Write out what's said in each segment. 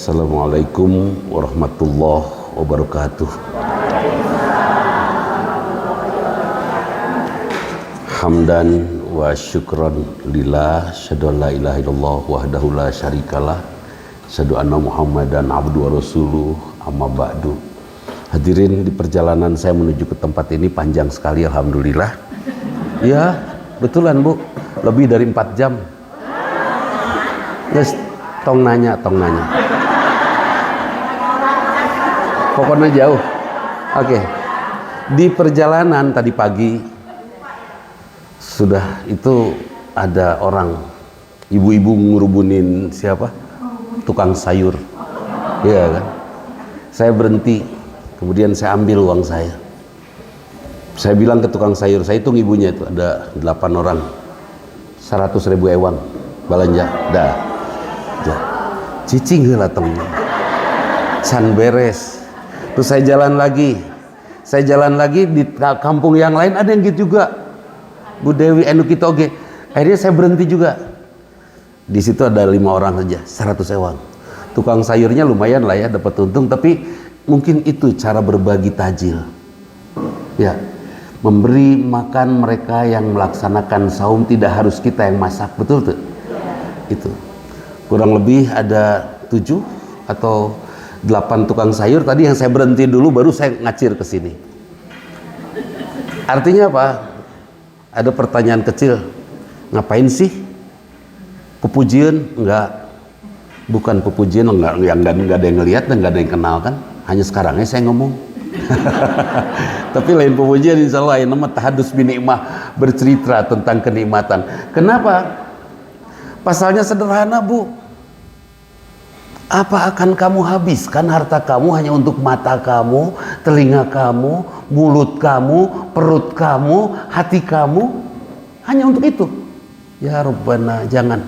Assalamualaikum warahmatullahi wabarakatuh. Hamdan wa syukran lillah, syahadu an la ilaha illallah wahdahu la syarikalah, syahadu anna Muhammadan abdu wa rasuluh, amma ba'du. Hadirin, di perjalanan saya menuju ke tempat ini panjang sekali, alhamdulillah. Ya, betulan Bu, lebih dari 4 jam. Yes, tong nanya. Pokoknya jauh. Oke. Di perjalanan tadi pagi sudah itu ada orang ibu-ibu ngurubunin siapa? Tukang sayur. Iya kan? Saya berhenti, kemudian saya ambil uang saya. Saya bilang ke tukang sayur, saya hitung ibunya itu ada 8 orang. 100.000 ewang balanja. Dah. Cicing heula temen. Can beres. Terus saya jalan lagi di kampung yang lain ada yang gitu juga. Bu Dewi anu kitu oge. Akhirnya saya berhenti juga. Di situ ada 5 orang saja, 100 ewang. Tukang sayurnya lumayan lah ya, dapat untung, tapi mungkin itu cara berbagi tajil. Ya, memberi makan mereka yang melaksanakan saum, tidak harus kita yang masak, betul tuh? Itu. Kurang lebih ada 7 atau 8 tukang sayur tadi yang saya berhenti dulu, baru saya ngacir ke sini. Artinya apa? Ada pertanyaan kecil, ngapain sih? Pepujian? Enggak, bukan pepujian, enggak ada yang ngelihat dan enggak ada yang kenal kan? Hanya sekarangnya saya ngomong. Tapi lain pepujian, insya Allah yang nama tahadus binikmah, bercerita tentang kenikmatan. Kenapa? Pasalnya sederhana Bu. Apa akan kamu habiskan harta kamu hanya untuk mata kamu, telinga kamu, mulut kamu, perut kamu, hati kamu? Hanya untuk itu? Ya Rabbana, jangan.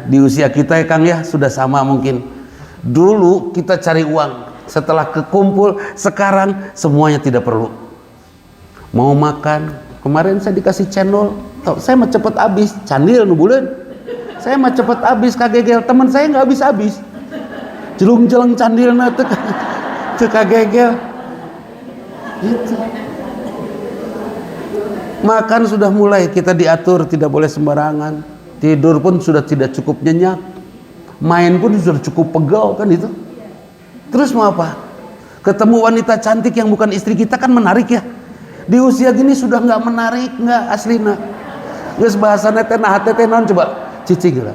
Di usia kita ya Kang ya, sudah sama mungkin. Dulu kita cari uang, setelah kekumpul, sekarang semuanya tidak perlu. Mau makan, kemarin saya dikasih cendol, saya mah cepet habis, candil nu bulan. Saya mah cepet habis, kagegel. Teman saya nggak habis jelung-jeleng candilna teu kagegel gitu. Makan sudah mulai kita diatur, tidak boleh sembarangan. Tidur pun sudah tidak cukup nyenyak, main pun sudah cukup pegel kan itu. Terus mau apa? Ketemu wanita cantik yang bukan istri kita kan menarik ya. Di usia gini sudah nggak menarik, nggak aslina. Geus bahasana teh nah teh naon coba? Cicing lah.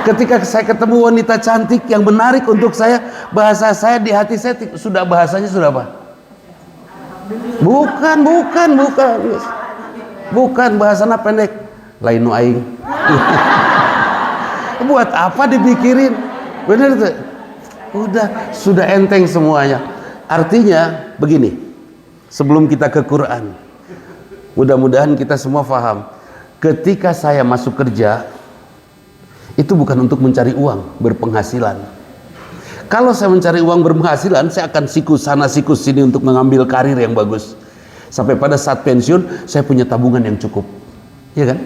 Ketika saya ketemu wanita cantik yang menarik untuk saya, bahasa saya di hati saya sudah, bahasanya sudah apa? Bukan bahasanya pendek. Lain nu aing. Buat apa dipikirin? Bener tuh. Sudah enteng semuanya. Artinya begini. Sebelum kita ke Quran, mudah-mudahan kita semua paham. Ketika saya masuk kerja, itu bukan untuk mencari uang berpenghasilan. Kalau saya mencari uang berpenghasilan, saya akan sikus sana sikus sini untuk mengambil karir yang bagus. Sampai pada saat pensiun, saya punya tabungan yang cukup. Iya kan?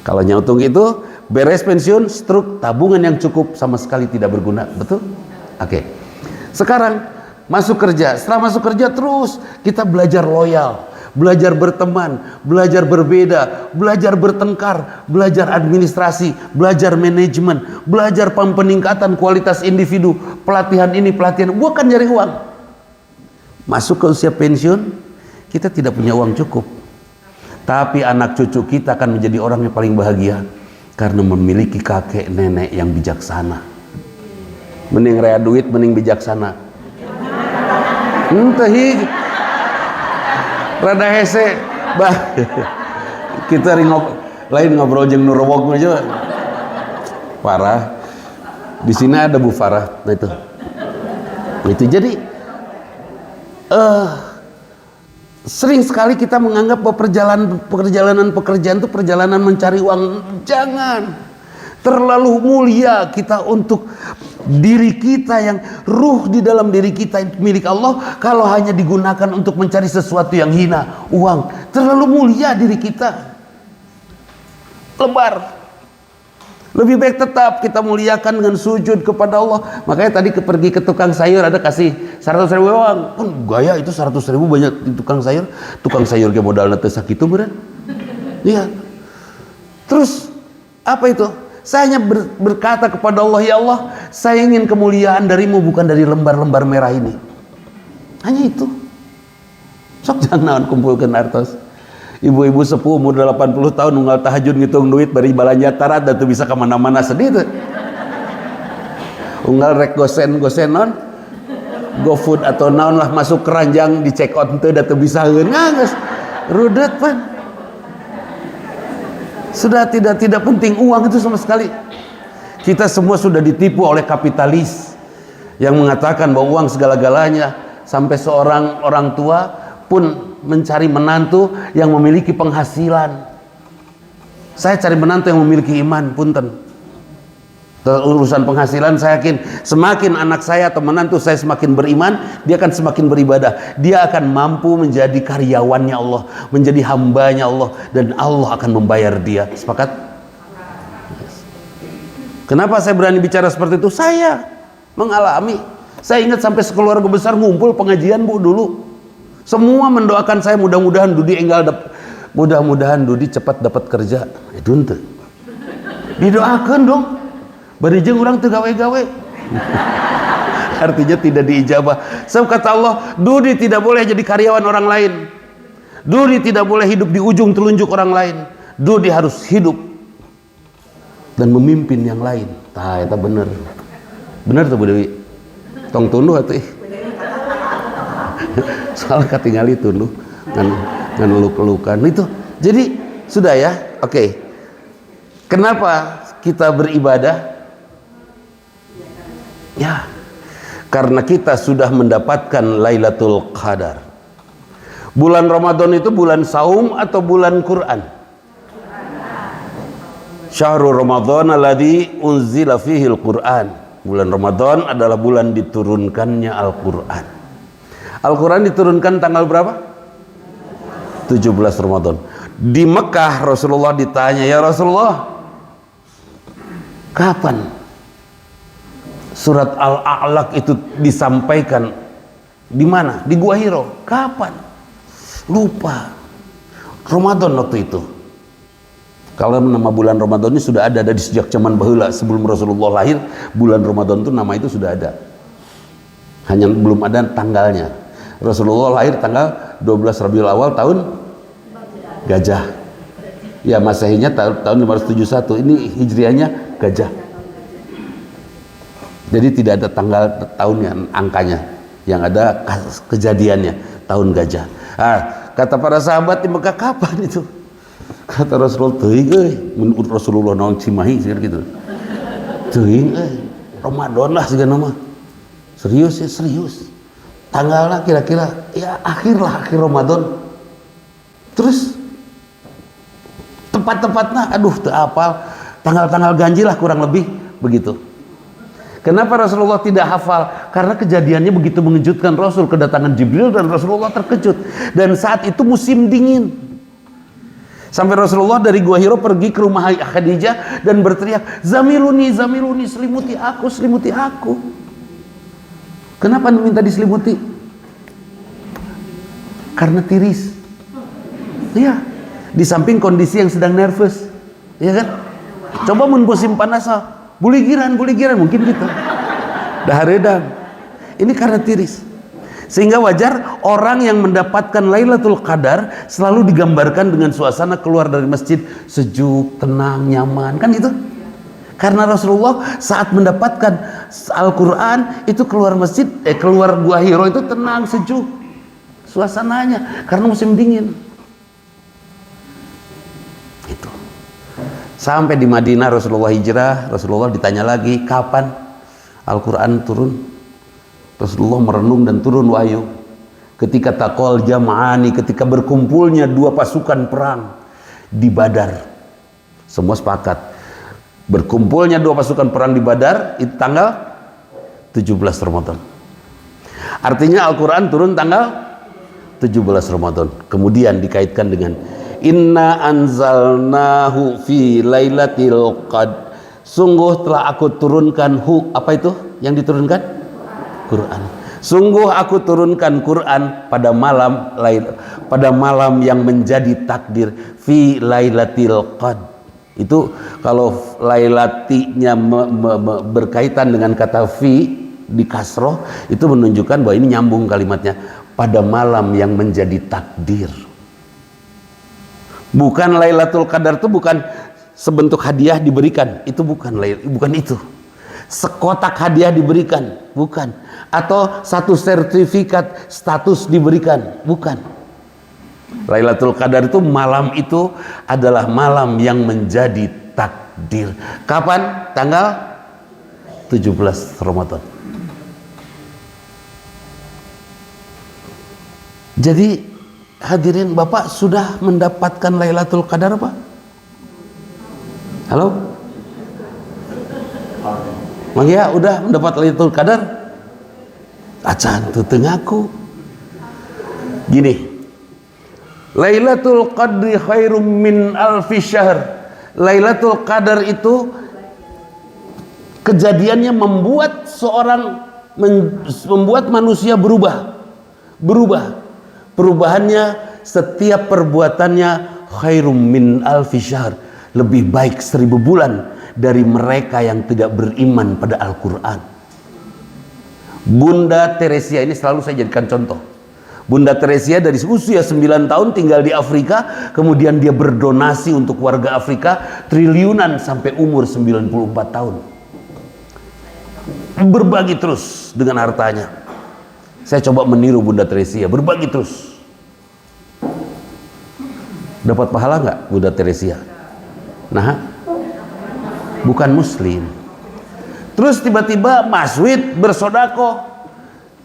Kalau nyautung itu, beres pensiun, struk, tabungan yang cukup sama sekali tidak berguna. Betul? Oke. Sekarang, masuk kerja. Setelah masuk kerja terus, kita belajar loyal. Belajar berteman, belajar berbeda, belajar bertengkar, belajar administrasi, belajar manajemen, belajar peningkatan kualitas individu, pelatihan ini, pelatihan, bukan nyari uang. Masuk ke usia pensiun, kita tidak punya uang cukup. Tapi anak cucu kita akan menjadi orang yang paling bahagia karena memiliki kakek nenek yang bijaksana. Mending rea duit, mending bijaksana. Rada hese bah. Kita lain ngobrol jeung Nurwog aja parah. Di sini ada Bu Farah. Nah itu jadi sering sekali kita menganggap bahwa perjalanan pekerjaan itu perjalanan mencari uang. Jangan. Terlalu mulia kita untuk diri kita, yang ruh di dalam diri kita milik Allah, kalau hanya digunakan untuk mencari sesuatu yang hina, uang. Terlalu mulia diri kita, lebar. Lebih baik tetap kita muliakan dengan sujud kepada Allah. Makanya tadi pergi ke tukang sayur, ada kasih 100.000 uang. Kan gaya itu 100.000 banyak di tukang sayur. Tukang sayur ke modal nanti sakitu beran. Iya. Terus apa itu? Saya hanya berkata kepada Allah, ya Allah, saya ingin kemuliaan darimu, bukan dari lembar-lembar merah ini. Hanya itu. Sok jangan kumpulkan artos. Ibu-ibu sepuh umur 80 tahun unggal tahajud ngitung duit bari balanja tarat dan tuh bisa kemana-mana sedih tuh. Unggal rek gosen non GoFood atau naon lah masuk keranjang di check out teu da teu bisa geus rudet pan. Sudah tidak penting uang itu sama sekali. Kita semua sudah ditipu oleh kapitalis yang mengatakan bahwa uang segala-galanya, sampai seorang orang tua pun mencari menantu yang memiliki penghasilan. Saya cari menantu yang memiliki iman, punten. Urusan penghasilan saya yakin semakin anak saya atau menantu saya semakin beriman, dia akan semakin beribadah. Dia akan mampu menjadi karyawannya Allah, menjadi hambanya Allah, dan Allah akan membayar dia. Sepakat? Kenapa saya berani bicara seperti itu? Saya mengalami. Saya ingat sampai sekeluarga besar ngumpul pengajian Bu dulu. Semua mendoakan saya, mudah-mudahan Dudi mudah-mudahan Dudi cepat dapat kerja. Itu ente. Didoakan dong. Bari jeung urang teu gawe-gawe. Artinya tidak diijabah. Sebab kata Allah, Dudi tidak boleh jadi karyawan orang lain. Dudi tidak boleh hidup di ujung telunjuk orang lain. Dudi harus hidup dan memimpin yang lain. Tah eta bener. Bener tuh Bu Dewi. Tong tunduh atuh. Soal katingali tunduh ngan luk-lukan itu. Jadi sudah ya, oke. Kenapa kita beribadah? Ya, karena kita sudah mendapatkan Lailatul Qadar. Bulan Ramadan itu bulan saum atau bulan Quran? Syahrul Ramadan alladzi unzila fihil Quran. Bulan Ramadan adalah bulan diturunkannya Al-Quran. Al-Quran diturunkan tanggal berapa? 17 Ramadan. Di Mekah Rasulullah ditanya, ya Rasulullah, kapan surat Al-A'laq itu disampaikan? Di mana? Di Gua Hiro. Kapan? Lupa. Ramadan waktu itu. Kalau nama bulan Ramadan ini sudah ada dari sejak zaman baheula, sebelum Rasulullah lahir, bulan Ramadan itu nama itu sudah ada. Hanya belum ada tanggalnya. Rasulullah lahir tanggal 12 Rabiul Awal tahun Gajah. Ya Masehinya tahun 571. Ini Hijriahnya Gajah. Jadi tidak ada tanggal tahunnya, angkanya. Yang ada kejadiannya, tahun Gajah. Kata para sahabat di Mekah, kapan itu? Kata Rasulullah, teuing euy, menurut Rasulullah naon Cimahi gitu. Teuing euy, Ramadan lah sigana mah. Serius ya, serius. Tanggalnya kira-kira ya akhir Ramadan. Terus tepat-tepatnya aduh teu apal, tanggal-tanggal ganjil lah kurang lebih begitu. Kenapa Rasulullah tidak hafal? Karena kejadiannya begitu mengejutkan Rasul, kedatangan Jibril dan Rasulullah terkejut. Dan saat itu musim dingin. Sampai Rasulullah dari Gua Hiro pergi ke rumah Khadijah dan berteriak, "Zamiluni, zamiluni, selimuti aku, selimuti aku." Kenapa minta diselimuti? Karena tiris. Iya. Di samping kondisi yang sedang nervous, iya kan? Coba mun musim panas, buligiran mungkin gitu. Dahareudang. Ini karena tiris. Sehingga wajar orang yang mendapatkan Lailatul Qadar selalu digambarkan dengan suasana keluar dari masjid sejuk, tenang, nyaman, kan itu? Karena Rasulullah saat mendapatkan Al-Quran itu keluar masjid, keluar Gua Hiro itu tenang, sejuk suasananya karena musim dingin. Itu. Sampai di Madinah Rasulullah hijrah, Rasulullah ditanya lagi kapan Al-Quran turun. Rasulullah merenung dan turun wahyu ketika taqal jam'ani, ketika berkumpulnya dua pasukan perang di Badar. Semua sepakat berkumpulnya dua pasukan perang di Badar itu tanggal 17 Ramadan. Artinya Al-Quran turun tanggal 17 Ramadan. Kemudian dikaitkan dengan inna anzalnahu fi lailatul qadar. Sungguh telah aku turunkan apa itu yang diturunkan? Quran. Sungguh aku turunkan Quran pada malam yang menjadi takdir fi lailatul qadr. Itu kalau lailatinya berkaitan dengan kata fi di kasroh, itu menunjukkan bahwa ini nyambung kalimatnya, pada malam yang menjadi takdir. Bukan Lailatul Qadar itu bukan sebentuk hadiah diberikan, itu bukan itu. Sekotak hadiah diberikan, bukan. Atau satu sertifikat status diberikan, bukan. Lailatul Qadar itu malam itu adalah malam yang menjadi takdir. Kapan? Tanggal 17 Ramadan. Jadi hadirin, Bapak sudah mendapatkan Lailatul Qadar, Pak? Halo? Magia udah mendapat Lailatul Qadar? Acan tuh tengaku. Gini, Lailatul Qadri khairum min alfi syahr. Lailatul Qadar itu kejadiannya membuat manusia berubah. Perubahannya, setiap perbuatannya khairum min alfi syahr, lebih baik 1000 bulan dari mereka yang tidak beriman pada Al-Quran. Bunda Teresia ini selalu saya jadikan contoh. Bunda Teresia dari usia 9 tahun tinggal di Afrika, kemudian dia berdonasi untuk warga Afrika triliunan sampai umur 94 tahun. Berbagi terus dengan hartanya. Saya coba meniru Bunda Teresia, berbagi terus. Dapat pahala nggak Bunda Teresia? Nah, bukan muslim. Terus tiba-tiba Mas Wid bersodako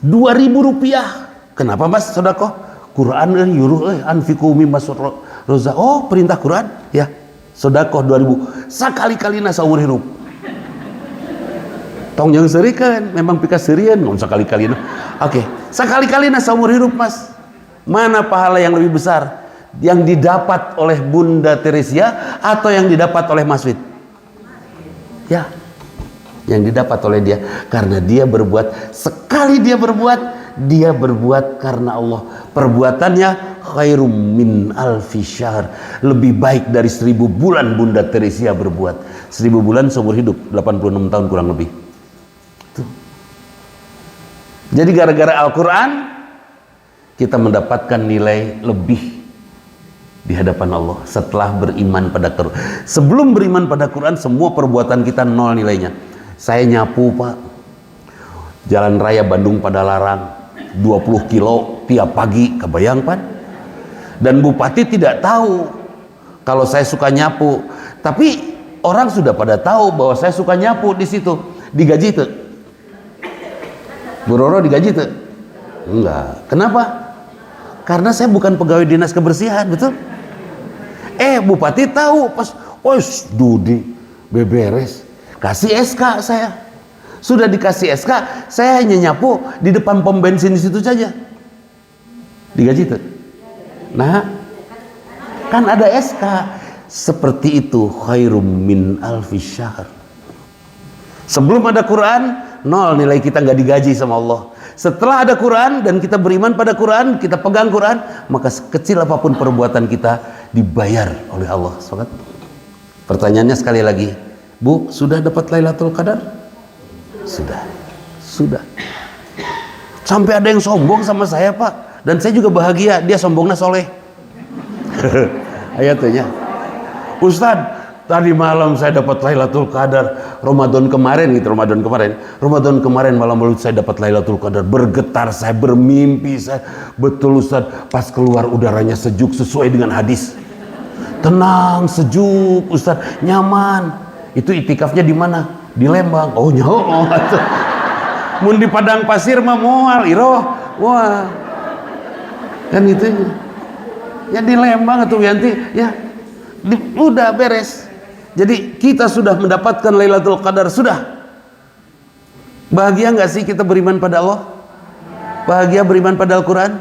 2.000 rupiah. Kenapa Mas sodako? Quran yuruh anfiku mimma roza. Oh, perintah Quran ya. Sodako 2.000 sakali-kalina saumur hidup. Tong yang serikan memang pika serian non sakali-kalina. Oke, sakali-kalina saumur hidup, Mas. Mana pahala yang lebih besar? Yang didapat oleh Bunda Teresia atau yang didapat oleh Mas Wid? Ya, yang didapat oleh dia, karena dia berbuat, sekali dia berbuat karena Allah. Perbuatannya khairum min alfi syahr, lebih baik dari 1000 bulan Bunda Teresia berbuat. 1000 bulan seumur hidup, 86 tahun kurang lebih. Tuh. Jadi gara-gara Al-Quran kita mendapatkan nilai lebih di hadapan Allah setelah beriman pada Quran. Sebelum beriman pada Quran, semua perbuatan kita nol nilainya. Saya nyapu, Pak, jalan raya Bandung Padalarang 20 kilo tiap pagi, kebayang, Pak? Dan Bupati tidak tahu kalau saya suka nyapu, tapi orang sudah pada tahu bahwa saya suka nyapu di situ. Digaji tuh? Bu Roro digaji tuh? Enggak. Kenapa? Karena saya bukan pegawai dinas kebersihan, betul? Bupati tahu pas, Dudi beberes, kasih SK saya. Sudah dikasih SK, saya hanya nyapu di depan pom bensin di situ saja. Digaji tuh? Nah, kan ada SK. Seperti itu khairum min alfi syahr. Sebelum ada Quran, nol nilai kita, nggak digaji sama Allah. Setelah ada Quran dan kita beriman pada Quran, kita pegang Quran, maka sekecil apapun perbuatan kita dibayar oleh Allah. Sobat, pertanyaannya sekali lagi, Bu, sudah dapat Lailatul Qadar? Sudah. Sampai ada yang sombong sama saya, Pak, dan saya juga bahagia. Dia sombongnya soleh. Ayatnya, Ustadz, tadi malam saya dapat Lailatul Qadar. Ramadan kemarin malam lalu saya dapat Lailatul Qadar. Bergetar saya, bermimpi saya. Betul Ustaz, pas keluar udaranya sejuk sesuai dengan hadis. Tenang, sejuk Ustaz, nyaman. Itu itikafnya di mana? Di Lembang. Oh nyaho. Mun di padang pasir mah moal iroh. Wah. Kan itu. Ya di Lembang atau Yanti, ya. Udah beres. Jadi kita sudah mendapatkan Lailatul Qadar, sudah. Bahagia nggak sih kita beriman pada Allah? Bahagia beriman pada Al-Quran?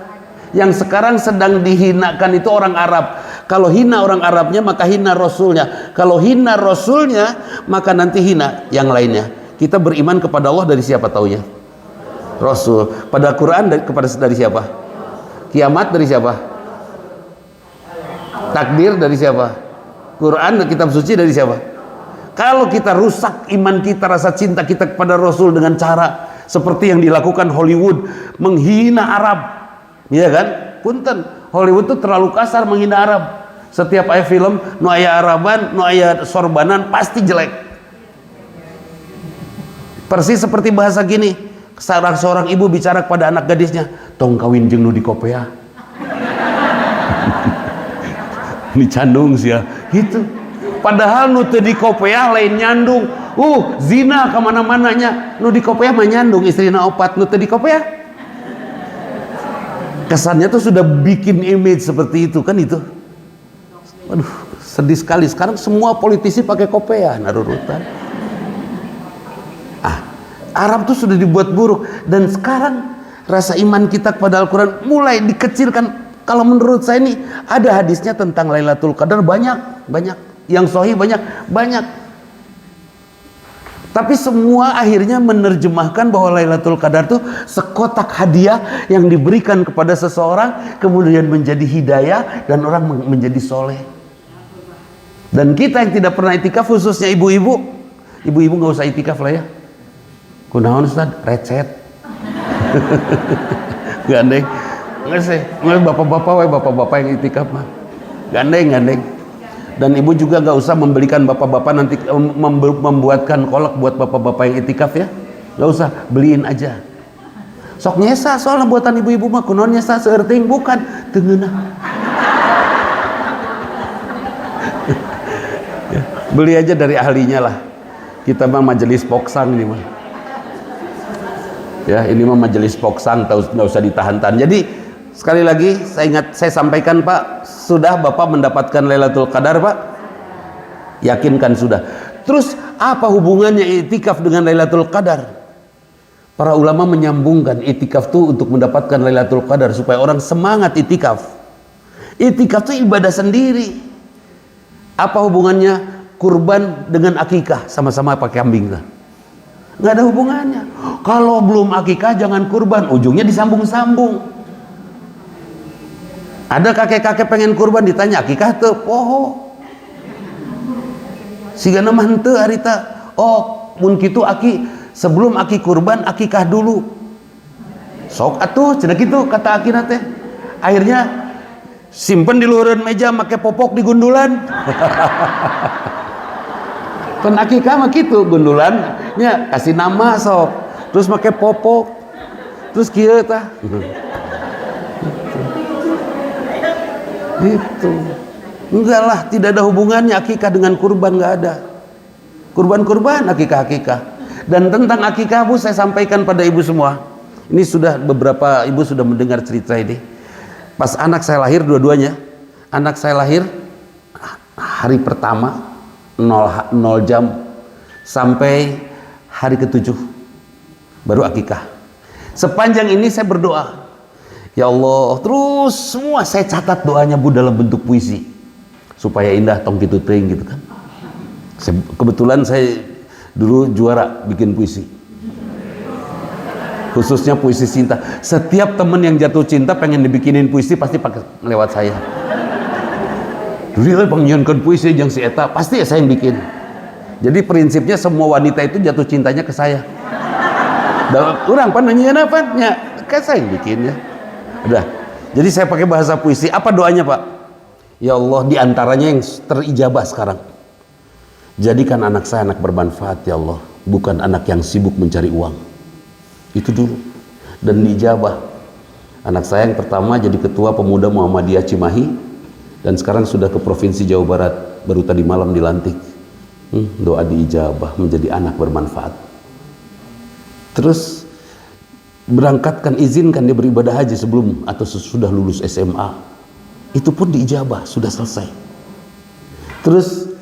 Yang sekarang sedang dihinakan itu orang Arab. Kalau hina orang Arabnya maka hina Rasulnya. Kalau hina Rasulnya maka nanti hina yang lainnya. Kita beriman kepada Allah dari siapa taunya? Rasul. Pada Quran dari siapa? Kiamat dari siapa? Takdir dari siapa? Quran dan kitab suci dari siapa? Kalau kita rusak iman kita, rasa cinta kita kepada Rasul dengan cara seperti yang dilakukan Hollywood, menghina Arab, ya kan? Punten, Hollywood itu terlalu kasar menghina Arab. Setiap ayat film, nu aya Araban, nu aya sorbanan, pasti jelek. Persis seperti bahasa gini, seorang ibu bicara kepada anak gadisnya, tong kawin jeung nu di Kopea. Ini candung sih ya, gitu. Padahal nu teu di Kopea lain nyandung. Zina kemana-mananya. Nu di Kopea mah nyandung, istrina opat, nu teu di Kopea. Kesannya tuh sudah bikin image seperti itu kan itu. Waduh, sedih sekali. Sekarang semua politisi pakai Kopea narurutan. Arab tuh sudah dibuat buruk, dan sekarang rasa iman kita kepada Al-Quran mulai dikecilkan. Kalau menurut saya ini ada hadisnya tentang Lailatul Qadar banyak, yang sahih banyak. Tapi semua akhirnya menerjemahkan bahwa Lailatul Qadar itu sekotak hadiah yang diberikan kepada seseorang, kemudian menjadi hidayah dan orang menjadi soleh. Dan kita yang tidak pernah itikaf, khususnya ibu-ibu nggak usah itikaf lah ya. Kunaon Ustaz? Recet. Gandeng. Nggak sih, bapak-bapak yang itikaf mah. Gandeng. Dan ibu juga nggak usah membelikan bapak-bapak nanti membuatkan kolak buat bapak-bapak yang itikaf ya, nggak usah, beliin aja. Sok nyesa soalnya buatan ibu-ibu mah kunon nyesa seerting bukan tengenah. Ya, beli aja dari ahlinya lah. Kita mah majelis poksang ini mah. Ya ini mah majelis poksang, nggak usah ditahan-tahan. Jadi sekali lagi saya sampaikan Pak, sudah Bapak mendapatkan Lailatul Qadar Pak? Yakinkan sudah. Terus apa hubungannya itikaf dengan Lailatul Qadar? Para ulama menyambungkan itikaf itu untuk mendapatkan Lailatul Qadar supaya orang semangat itikaf. Itikaf itu ibadah sendiri. Apa hubungannya kurban dengan akikah? Sama-sama pakai kambing kan? Nggak ada hubungannya. Kalau belum akikah jangan kurban, ujungnya disambung-sambung. Ada kakek-kakek pengen kurban ditanya akikah teu poho. Sigana mah henteu harita. Mun kitu aki sebelum aki kurban akikah dulu. Sok atuh cenah kitu kata akina teh. Akhirnya simpen di luhureun meja make popok di gundulan. Pan akikah mah kitu gundulan nya kasih nama sok. Terus make popok. Terus kieu tah. Itu enggak lah, tidak ada hubungannya akikah dengan kurban, enggak ada. Kurban akikah. Dan tentang akikah Bu saya sampaikan pada ibu semua. Ini sudah beberapa ibu sudah mendengar cerita ini. Pas anak saya lahir dua-duanya, anak saya lahir hari pertama 0 jam sampai hari ke-7 baru akikah. Sepanjang ini saya berdoa, ya Allah, terus semua saya catat doanya Bu dalam bentuk puisi supaya indah tong kitu teuing gitu kan. Kebetulan saya dulu juara bikin puisi, khususnya puisi cinta. Setiap temen yang jatuh cinta pengen dibikinin puisi pasti pakai lewat saya. Dulu pengen puisi yang si eta pasti saya yang bikin. Jadi prinsipnya semua wanita itu jatuh cintanya ke saya. Dan orang pananya apa? Ya, kayak saya yang bikin ya. Udah. Jadi saya pakai bahasa puisi. Apa doanya Pak? Ya Allah, diantaranya yang terijabah sekarang. Jadikan anak saya anak bermanfaat ya Allah, bukan anak yang sibuk mencari uang. Itu dulu. Dan diijabah. Anak saya yang pertama jadi ketua pemuda Muhammadiyah Cimahi, dan sekarang sudah ke Provinsi Jawa Barat, baru tadi malam dilantik. Doa diijabah, menjadi anak bermanfaat. Terus berangkatkan, izinkan dia beribadah haji sebelum atau sesudah lulus SMA, itu pun diijabah, sudah selesai. Terus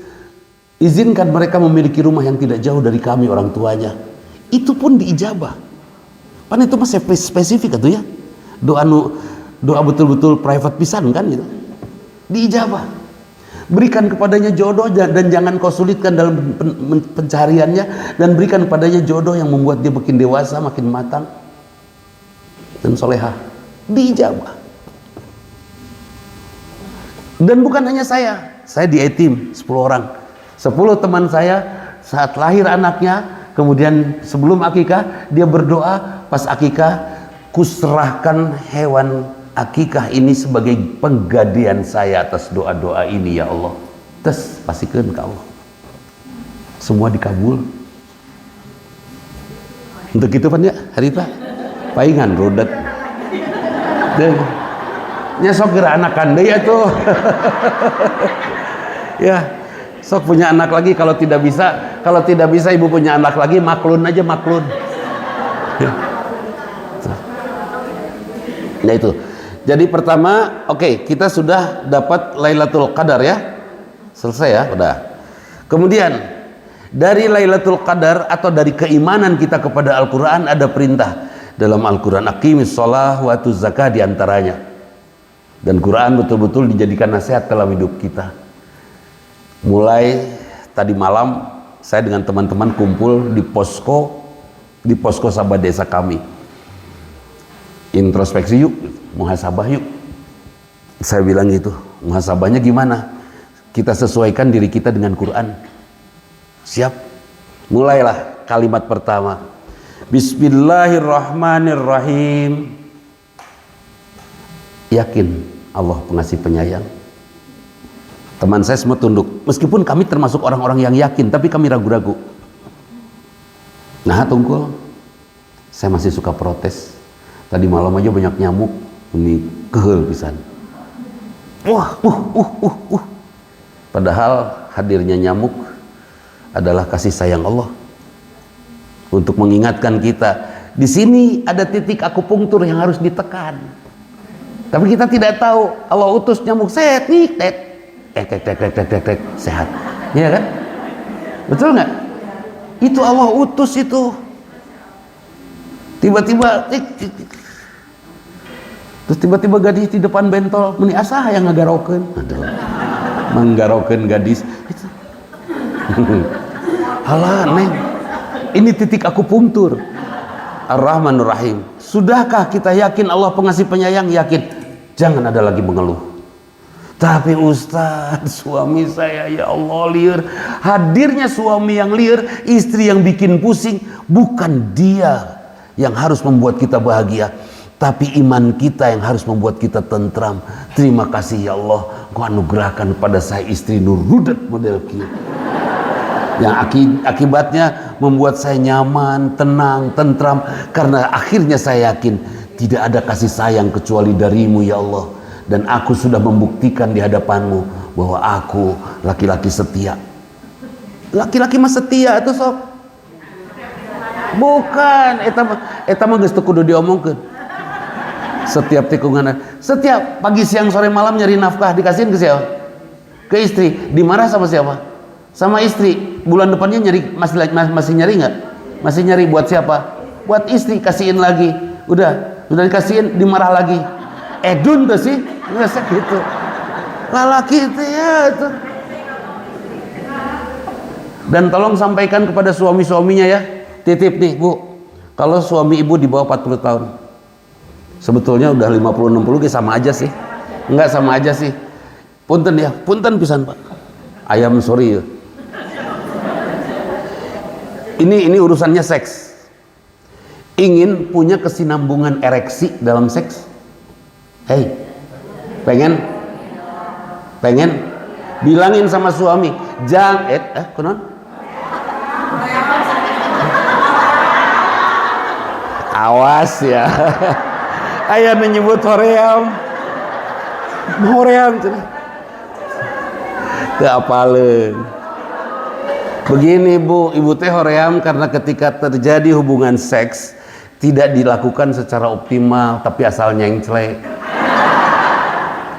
izinkan mereka memiliki rumah yang tidak jauh dari kami orang tuanya, itu pun diijabah. Pan itu masih spesifik itu ya, doa betul-betul private pisan kan gitu. diijabah. Berikan kepadanya jodoh dan jangan kau sulitkan dalam pencariannya, dan berikan kepadanya jodoh yang membuat dia makin dewasa, makin matang dan solehah. Diijabah. Dan bukan hanya saya di A-Team 10 orang. 10 teman saya saat lahir anaknya, kemudian sebelum akikah dia berdoa, pas akikah, kuserahkan hewan akikah ini sebagai penggadean saya atas doa-doa ini ya Allah. Terus pastikan ke Allah. Semua dikabul. Untuk itu pan ya, harita paingan rodat. Dan nyesok kira anakan deh ya tuh. Ya, sok punya anak lagi kalau tidak bisa ibu punya anak lagi, maklun aja maklun. Ya. Nah itu. Jadi pertama, oke, kita sudah dapat Lailatul Qadar ya. Selesai ya, udah. Kemudian dari Lailatul Qadar atau dari keimanan kita kepada Al-Qur'an ada perintah dalam Al-Qur'an, aqimis shalah wa atuz zakah diantaranya. Dan Quran betul-betul dijadikan nasihat dalam hidup kita. Mulai tadi malam saya dengan teman-teman kumpul di posko sahabat desa kami. Introspeksi yuk, muhasabah yuk. Saya bilang gitu, muhasabahnya gimana? Kita sesuaikan diri kita dengan Quran. Siap? Mulailah kalimat pertama. Bismillahirrahmanirrahim. Yakin Allah pengasih penyayang. Teman saya semua tunduk. Meskipun kami termasuk orang-orang yang yakin, tapi kami ragu-ragu. Nah, tungkul. Saya masih suka protes. Tadi malam aja banyak nyamuk, ini kehel pisan. Padahal hadirnya nyamuk adalah kasih sayang Allah untuk mengingatkan kita. Di sini ada titik akupunktur yang harus ditekan. Tapi kita tidak tahu. Allah utus nyamuk set nih, sehat. Iya kan? Betul nggak? Itu Allah utus itu. Tiba-tiba terus tiba-tiba gadis di depan bentol meni asah yang ngagarokeun. Aduh. Menggarokeun gadis itu. Halah neng. Ini titik akupunktur. Ar-Rahmanur Rahim. Sudahkah kita yakin Allah pengasih penyayang? Yakin. Jangan ada lagi mengeluh. Tapi Ustaz, suami saya ya Allah liar. Hadirnya suami yang liar, istri yang bikin pusing, bukan dia yang harus membuat kita bahagia, tapi iman kita yang harus membuat kita tentram. Terima kasih ya Allah, Kau anugerahkan kepada saya istri nurudat model kia, yang akibatnya membuat saya nyaman, tenang, tentram, karena akhirnya saya yakin tidak ada kasih sayang kecuali darimu ya Allah, dan aku sudah membuktikan di hadapanmu bahwa aku laki-laki setia. Laki-laki mah setia itu sok. Bukan, eta mah geus teu kudu diomongkeun. Setiap tikungan, setiap pagi siang sore malam nyari nafkah dikasihin ke siapa? Ke istri. Dimarah sama siapa? Sama istri. Bulan depannya nyari masih nyari nggak? Masih nyari buat siapa? Buat istri, kasihin lagi. Udah dikasihin dimarah lagi. Edun tuh sih, ngerasa gitu. Lalaki itu ya itu. Dan tolong sampaikan kepada suami-suaminya ya. Titip nih Bu, kalau suami ibu di bawah 40 tahun, sebetulnya udah 50-60 sama aja sih. Enggak sama aja sih. Punten ya, punten pisan Pak. Ayam sorry ya. Ini urusannya seks. Ingin punya kesinambungan ereksi dalam seks? Hei, pengen? Bilangin sama suami, jangan konon? Awas ya. Ayah menyebut hoream. Teu apaleun. Begini Bu, ibu teh hoream karena ketika terjadi hubungan seks tidak dilakukan secara optimal, tapi asal nyengclek.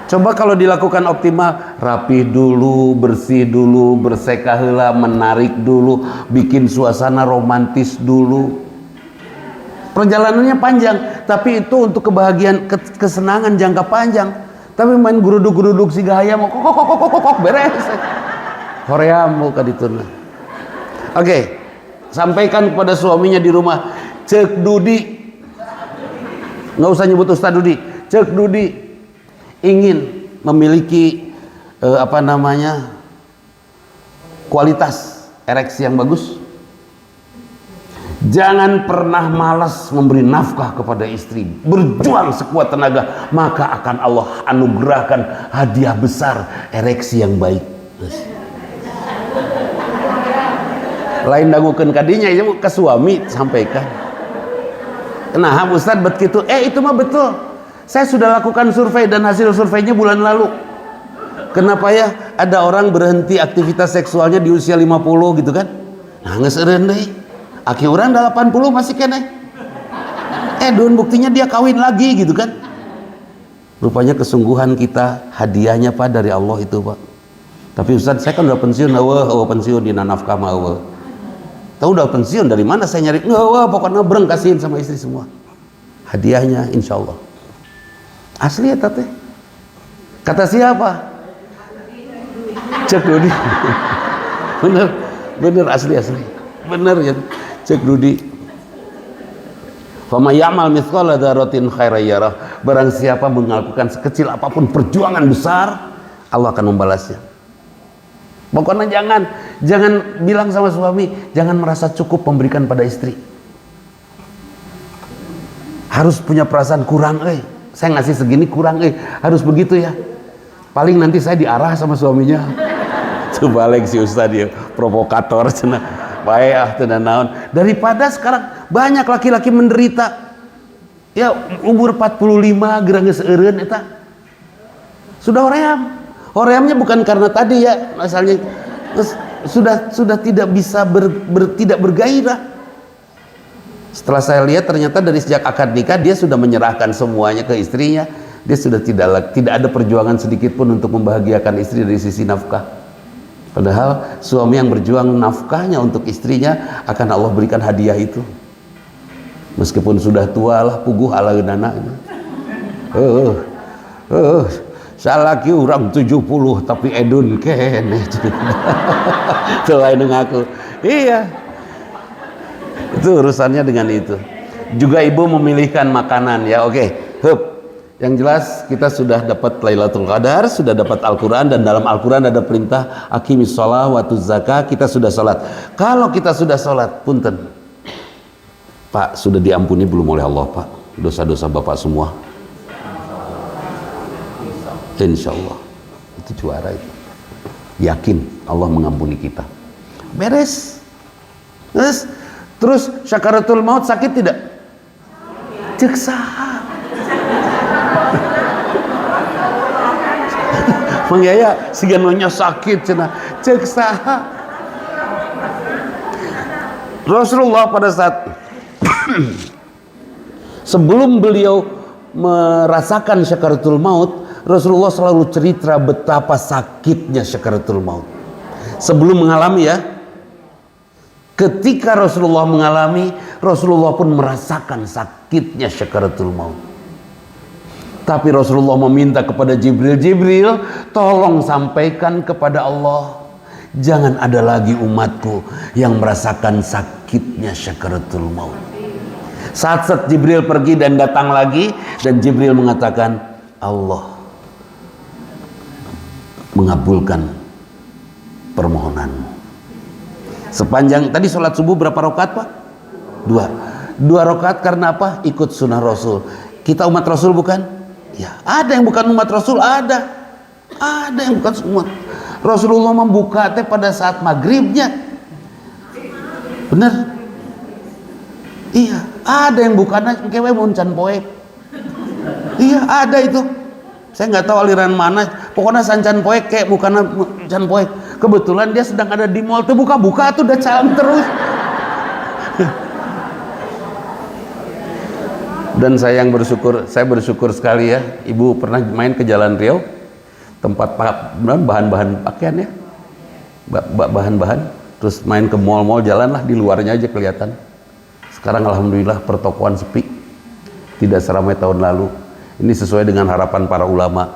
Coba kalau dilakukan optimal, rapih dulu, bersih dulu, berseka heula, menarik dulu, bikin suasana romantis dulu. Perjalanannya panjang, tapi itu untuk kebahagiaan, kesenangan jangka panjang. Tapi main geruduk-geruduk si gaya mau kok beres. Korea mau kadituna. Oke, sampaikan kepada suaminya di rumah, cek Dudi, nggak usah nyebut Ustaz Dudi, cek Dudi ingin memiliki kualitas ereksi yang bagus. Jangan pernah malas memberi nafkah kepada istri. Berjuang sekuat tenaga, maka akan Allah anugerahkan hadiah besar, ereksi yang baik. Lain dangukeun kadinya ya ke suami sampaikan. Nah, Ustaz begitu. Itu mah betul. Saya sudah lakukan survei dan hasil surveinya bulan lalu. Kenapa ya ada orang berhenti aktivitas seksualnya di usia 50 gitu kan? Nah, geus eureun deui. Aki urang 80 masih kene. Dun buktinya dia kawin lagi gitu kan. Rupanya kesungguhan kita hadiahnya Pak dari Allah itu Pak. Tapi Ustaz saya kan udah pensiun, pensiun di nafkah mah eueuh. Tahu udah pensiun dari mana saya nyari? Pokoknya breng kasihin sama istri semua. Hadiahnya insya Allah. Asli ya teh. Kata siapa? Cek Dudi. Bener asli. Bener ya. Cek Dudi. Fama ya'mal mithqala dzarratin khairan yarah. Barang siapa melakukan sekecil apapun perjuangan besar, Allah akan membalasnya. Pokoknya jangan bilang sama suami, jangan merasa cukup memberikan pada istri. Harus punya perasaan kurang, saya ngasih segini kurang, harus begitu ya. Paling nanti saya diarah sama suaminya. Balik si Ustaz dia provokator cenah. Baik tenan naon. Daripada sekarang banyak laki-laki menderita. Ya umur 45 gerang geus eureun eta. Sudah hoream. Horeamnya bukan karena tadi ya, asalnya sudah tidak bisa tidak bergairah. Setelah saya lihat ternyata dari sejak akad nikah dia sudah menyerahkan semuanya ke istrinya. Dia sudah tidak ada perjuangan sedikit pun untuk membahagiakan istri dari sisi nafkah. Padahal suami yang berjuang nafkahnya untuk istrinya akan Allah berikan hadiah itu. Meskipun sudah tua lah puguh alaeunana. Salaki urang 70 tapi edun kene. Selain ngaku. Iya. Itu urusannya dengan itu. Juga ibu memilihkan makanan ya. Oke. Yang jelas kita sudah dapat Lailatul Qadar, sudah dapat Al-Quran, dan dalam Al-Quran ada perintah aqimis shalah wa atuz zakah. Kita sudah sholat. Kalau kita sudah sholat, punten Pak, sudah diampuni belum oleh Allah Pak dosa-dosa Bapak semua? Insya Allah itu juara itu. Yakin Allah mengampuni kita. Beres. Terus syakaratul maut sakit tidak? Cek saha. Mengyaya siganonya sakit cenah cek saha. Rasulullah pada saat sebelum beliau merasakan syakaratul maut, Rasulullah selalu cerita betapa sakitnya syakaratul maut. Sebelum mengalami ya, ketika Rasulullah mengalami, Rasulullah pun merasakan sakitnya syakaratul maut. Tapi Rasulullah meminta kepada Jibril, tolong sampaikan kepada Allah, jangan ada lagi umatku yang merasakan sakitnya syakaratul maut. Saat Jibril pergi dan datang lagi, dan Jibril mengatakan, Allah mengabulkan permohonanmu. Sepanjang tadi sholat subuh berapa rakaat Pak? Dua rakaat. Karena apa? Ikut sunnah Rasul. Kita umat Rasul bukan? Ya, ada yang bukan umat Rasul, ada yang bukan umat. Rasulullah membuka teh pada saat maghribnya, bener? Iya, ada yang bukan kewe muncan poek. Iya, ada itu. Saya nggak tahu aliran mana. Pokoknya sancan poek kayak bukan muncan poek. Kebetulan dia sedang ada di mall tuh buka tuh udah jalan terus. Dan saya bersyukur sekali ya, ibu pernah main ke Jalan Riau, tempat bahan-bahan pakaian ya, bahan-bahan, terus main ke mall-mall, jalanlah di luarnya aja kelihatan. Sekarang alhamdulillah pertokoan sepi, tidak seramai tahun lalu. Ini sesuai dengan harapan para ulama.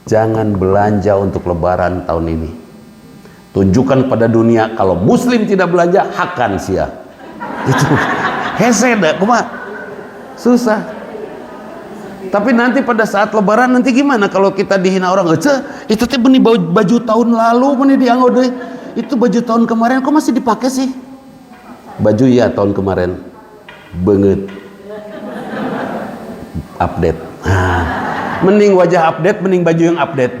Jangan belanja untuk lebaran tahun ini. Tunjukkan pada dunia kalau muslim tidak belanja, hakan sia. Itu hese dah, kumaha? Susah. Tapi nanti pada saat lebaran nanti gimana kalau kita dihina orang? Itu teh benih baju tahun lalu, benih dianggo deui. Itu baju tahun kemarin kok masih dipakai sih? Baju ya tahun kemarin. Banget. Update. Mending wajah update, mending baju yang update.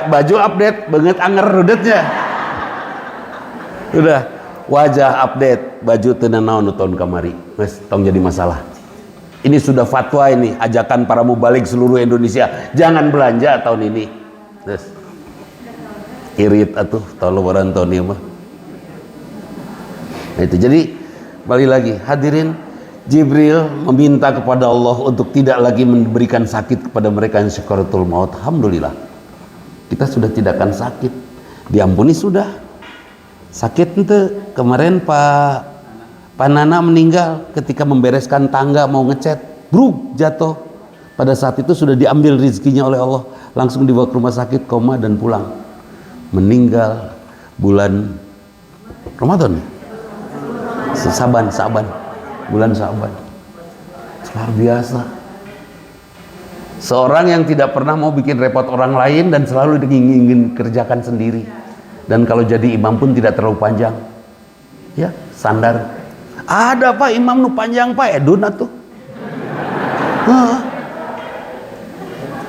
Baju update, banget anger rudetnya. Udah, wajah update, baju teu naon tahun kamari. Mas, tong jadi masalah. Ini sudah fatwa ini, ajakan para mubalik seluruh Indonesia, jangan belanja tahun ini. Terus irit atuh tahun lebaran tahun ini mah. Nah itu, jadi balik lagi, hadirin, Jibril meminta kepada Allah untuk tidak lagi memberikan sakit kepada mereka yang sakaratul maut. Alhamdulillah, kita sudah tidak akan sakit, diampuni sudah. Sakit ente kemarin Pak Nana meninggal ketika membereskan tangga mau ngecat, bruk jatuh. Pada saat itu sudah diambil rezekinya oleh Allah, langsung dibawa ke rumah sakit, koma dan pulang. Meninggal bulan Ramadan, Saban, bulan Saban. Luar biasa. Seorang yang tidak pernah mau bikin repot orang lain dan selalu ingin kerjakan sendiri. Dan kalau jadi imam pun tidak terlalu panjang. Ya, sandar. Ada Pak imam nu panjang Pak edun atuh.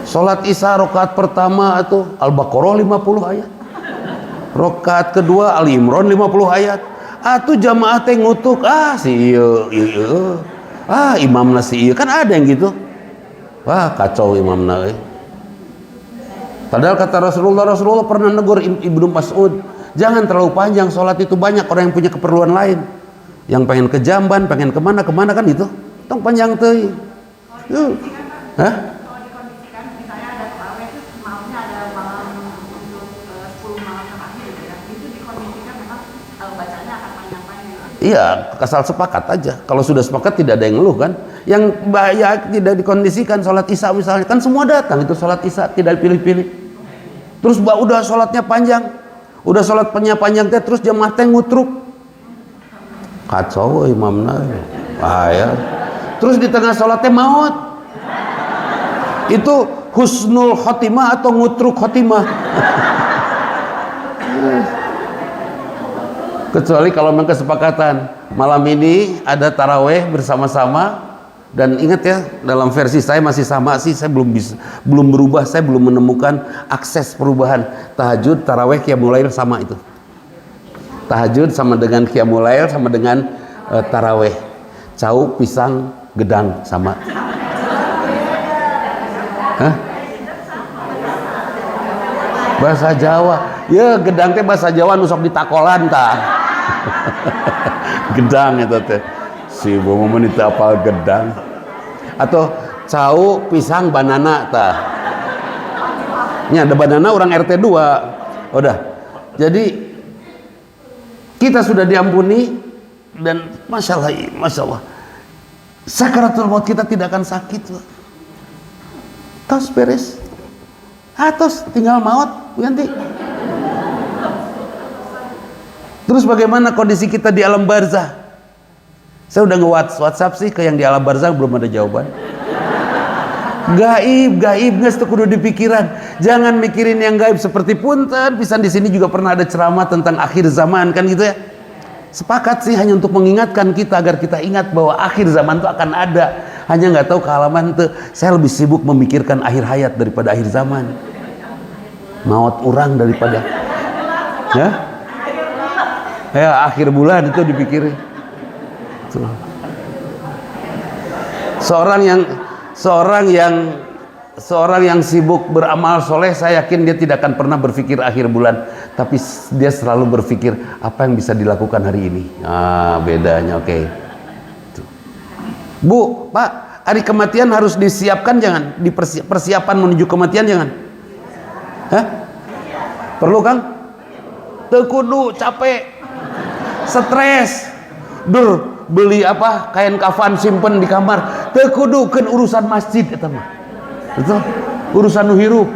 Salat Isya rakaat pertama atuh Al-Baqarah 50 ayat. Rakaat kedua Ali Imran 50 ayat. Atuh jamaah teh ngutuk si ieu imamna si ieu, kan ada yang gitu. Wah, kacau imamna euy. Padahal kata Rasulullah pernah negur Ibnu Mas'ud, jangan terlalu panjang salat itu, banyak orang yang punya keperluan lain. Yang pengen ke Jamban, pengen kemana kan itu, tong panjang teuing. Hah? Kalau dikondisikan, misalnya ada tarawih itu malamnya ada malam untuk 10 malam terakhir gitu ya, itu dikondisikan memang bacanya akan panjang-panjang. Iya, asal sepakat aja. Kalau sudah sepakat tidak ada yang ngeluh kan. Yang bahaya tidak dikondisikan, sholat Isya misalnya, kan semua datang itu sholat Isya, tidak pilih-pilih. Terus udah sholatnya panjang, udah sholatnya panjang teh, terus jamaah teh ngutruk. Kacau imamna, bahaya. Terus di tengah sholatnya maut. Itu husnul khotimah atau ngutruk khotimah? Kecuali kalau memang kesepakatan malam ini ada taraweh bersama-sama. Dan ingat ya, dalam versi saya masih sama sih, saya belum berubah, saya belum menemukan akses perubahan. Tahajud, taraweh, qiyamul lail sama itu. Tahajud sama dengan qiyamul lail sama dengan taraweh. Cau, pisang, gedang sama. Hah? Bahasa Jawa. Ya, gedang teh bahasa Jawa nusok ditakolan tah. Gedang itu teh. Si Bu Mumun itu apa gedang? Atau cau, pisang, banana tah. Nya ada banana orang RT 2. Udah. Jadi kita sudah diampuni dan masya Allah sakaratul maut kita tidak akan sakit. Tos beres. Tos tinggal maut ganti. Terus bagaimana kondisi kita di alam barzah? Saya udah nge-WhatsApp sih ke yang di alam barzah, belum ada jawaban. Gaib geus teu kudu dipikiran. Jangan mikirin yang gaib, seperti punten pisan di sini juga pernah ada ceramah tentang akhir zaman kan gitu ya. Sepakat sih hanya untuk mengingatkan kita agar kita ingat bahwa akhir zaman itu akan ada. Hanya nggak tahu kehalaman tuh. Saya lebih sibuk memikirkan akhir hayat daripada akhir zaman. Maut orang daripada ya akhir bulan itu dipikirin. Tuh. Seorang yang sibuk beramal soleh, saya yakin dia tidak akan pernah berpikir akhir bulan, tapi dia selalu berpikir apa yang bisa dilakukan hari ini. Bedanya, oke. Bu, Pak, hari kematian harus disiapkan jangan? Persiapan menuju kematian jangan? Hah? Perlu Kang? Teu kudu capek, stres, beli kain kafan simpen di kamar, teu kudu keun urusan masjid eta mah. Betul? urusan hirup.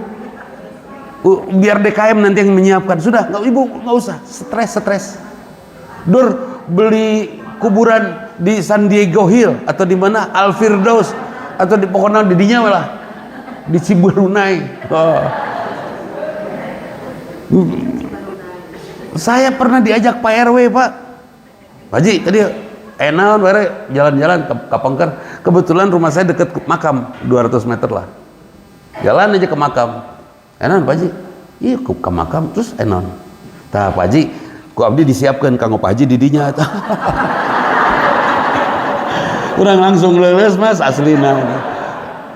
Biar DKM nanti yang menyiapkan. Sudah, ibu nggak usah stres. Dur beli kuburan di San Diego Hill atau di mana Al Firdaus atau di pokoknya di dinya malah di Cibarunai. Saya pernah diajak Pak RW, Pak Haji tadi enak jalan-jalan ke Pengker. Kebetulan rumah saya dekat makam 200 meter lah. Jalan aja ke makam. Enak Pak Haji, iya ke makam terus enak. Tah Pak Haji, ku abdi disiapkan kanggo Pak Haji didinya. Kurang langsung leles mas aslina.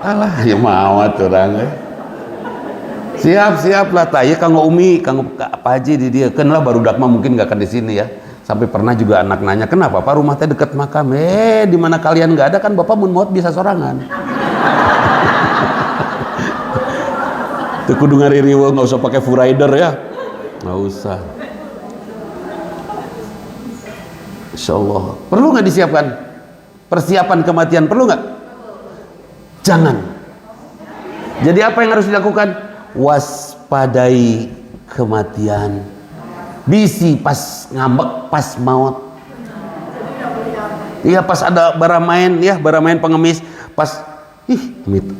Alah ya mawat orang. Siap lah tah ya kanggo Umi, kanggo Pak Haji di dia. Kan lah barudak mah mungkin gak akan di sini ya. Sampai pernah juga anak nanya, kenapa Pak rumah teh dekat makam? Di mana kalian nggak ada kan Bapak mun maut bisa sorangan. Tuh kudu ngaririwo, nggak usah pakai full rider ya, nggak usah. Insya Allah. Perlu nggak disiapkan persiapan kematian? Perlu nggak? Jangan. Jadi apa yang harus dilakukan? Waspadai kematian. Bisi pas ngambek, pas maut. Iya pas ada bara main pengemis, pas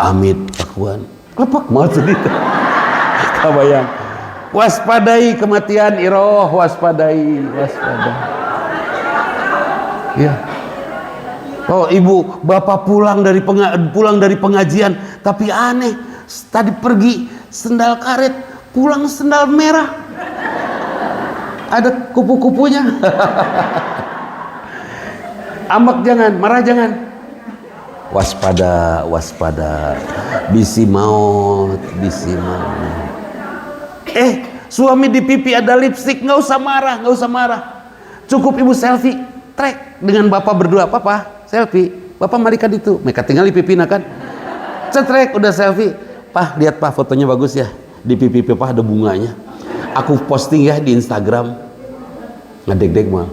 amit pakuan. Lepak maut sedih. Kabayang. Waspadai kematian iroh, waspada. Ya. Oh ibu, bapak pulang dari pengajian, tapi aneh. Tadi pergi sendal karet, pulang sendal merah. Ada kupu-kupunya. Ambek jangan, marah jangan. Waspada. Bisi maut. Suami di pipi ada lipstik, nggak usah marah. Cukup ibu selfie, trek dengan bapak berdua. Papa selfie, bapak marikan itu. Mereka tinggal di pipi kan. Cetrek udah selfie. Pak lihat Pak fotonya bagus ya. Di pipi Pak ada bunganya. Aku posting ya di Instagram. Ngadeg-deg mah.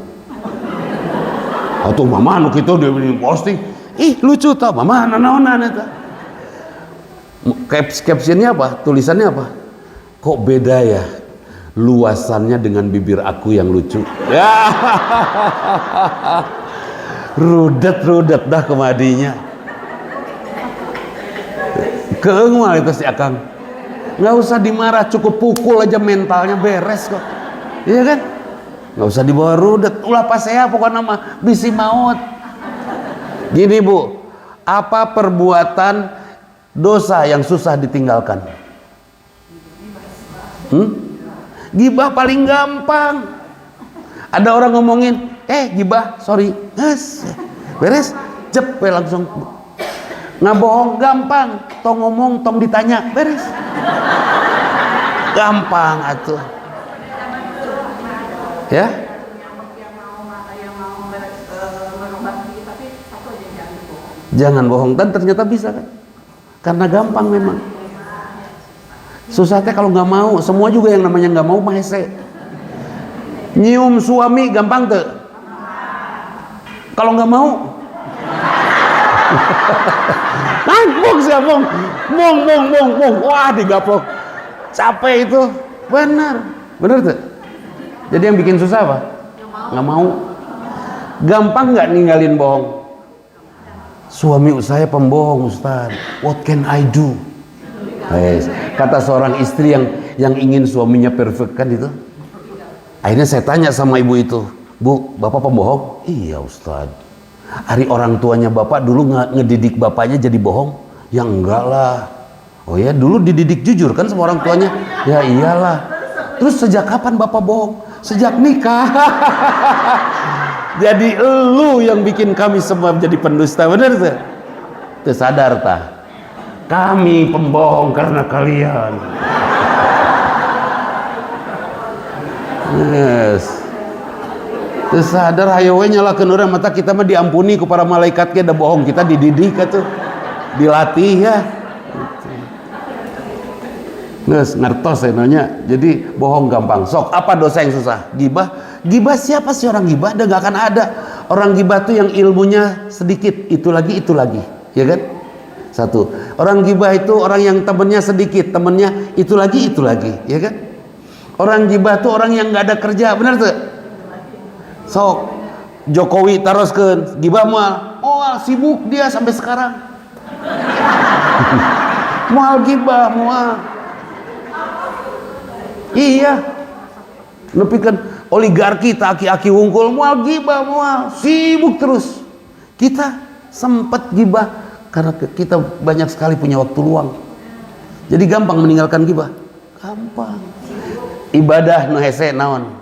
Atau mama anu kitu dia posting. Lucu tau mama naon eta. Captionnya apa? Tulisannya apa? Kok beda ya? Luasannya dengan bibir aku yang lucu. Ya. Rudet dah kemadinya. Keeng mah itu si Akang. Nggak usah dimarah, cukup pukul aja mentalnya beres kok. Iya kan? Nggak usah dibawa rudet. Ulah pas saya pokoknya mah bisi maut. Gini Bu, apa perbuatan dosa yang susah ditinggalkan? Gibah paling gampang. Ada orang ngomongin, gibah, sorry, beres, cepet langsung. Ngabohong gampang, tong ngomong, tong ditanya, beres. Gampang atuh. Ya? Jangan bohong, dan ternyata bisa kan? Karena gampang memang. Susahnya kalau nggak mau, semua juga yang namanya nggak mau mah hese. Nyium suami gampang tuh. Kalau nggak mau, mong siapa mong, wah digaplok. Capek itu, benar tuh. Jadi yang bikin susah apa? Nggak mau. Gampang nggak ninggalin bohong? Suami saya pembohong Ustaz. What can I do? Kata seorang istri yang ingin suaminya perfect kan itu. Akhirnya saya tanya sama ibu itu, Bu, bapak pembohong? Iya Ustaz. Hari orang tuanya bapak dulu ngedidik bapaknya jadi bohong? Ya enggak lah. Oh ya dulu dididik jujur kan sama orang tuanya? Ya iyalah. Terus sejak kapan bapak bohong? Sejak nikah. Jadi lu yang bikin kami semua menjadi pendusta, benar tuh? Tuh sadar tah? Kami pembohong karena kalian. Yes. Tuh sadar hayo we nyalakeun urang mata kita mah diampuni ku para malaikat ge da bohong kita dididik atuh. Dilatih ya. Nges ngertos ya nanya. Jadi bohong gampang. Sok apa dosa yang susah? Gibah siapa sih orang gibah? Udah gak akan ada. Orang gibah tuh yang ilmunya sedikit, itu lagi, ya kan? Satu, orang gibah itu orang yang temennya sedikit, temennya itu lagi, ya kan? Orang gibah itu orang yang nggak ada kerja, benar tuh? Sok Jokowi teruskan gibah mual sibuk dia sampai sekarang. Mual gibah mual. Iya. Nepikan oligarki tak aki-aki wungkul mual gibah mual sibuk terus. Kita sempat gibah karena kita banyak sekali punya waktu luang. Jadi gampang meninggalkan gibah. Gampang. Ibadah nu hese naon?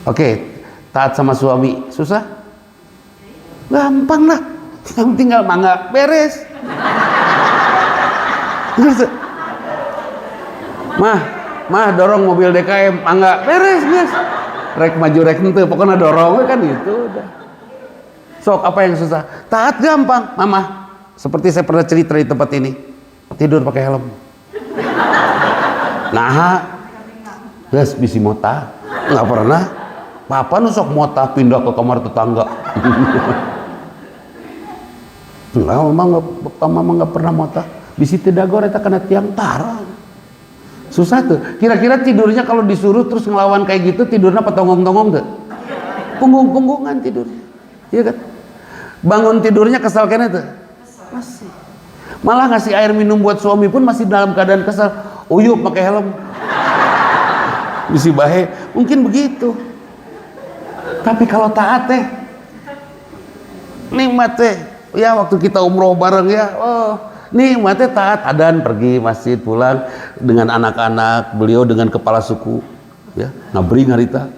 Oke, taat sama suami susah? Gampang lah. Yang tinggal mangga beres. Mah dorong mobil DKM mangga beres guys. Rek maju rek henteu pokoknya dorong kan gitu udah. Sok apa yang susah? Taat gampang. Mama, seperti saya pernah cerita di tempat ini, tidur pakai helm. Nah, guys bisi mota nggak pernah. Papa nusok mota pindah ke kamar tetangga. Enggak, mama nggak pernah mota. Bisi tidak goreng kena tiang tarang. Susah tuh. Kira-kira tidurnya kalau disuruh terus ngelawan kayak gitu tidurnya apa tonggong-tonggong tuh? Punggung-punggungan tidurnya. Iya kan? Bangun tidurnya kesal kena tuh? Masih. Malah ngasih air minum buat suami pun masih dalam keadaan kesal. Uyup pakai helm. Bisi bahe, mungkin begitu. Tapi kalau taat teh nikmat teh. Ya waktu kita umroh bareng ya, nikmat teh taat adan pergi masjid pulang dengan anak-anak, beliau dengan kepala suku ya, ngabring harita.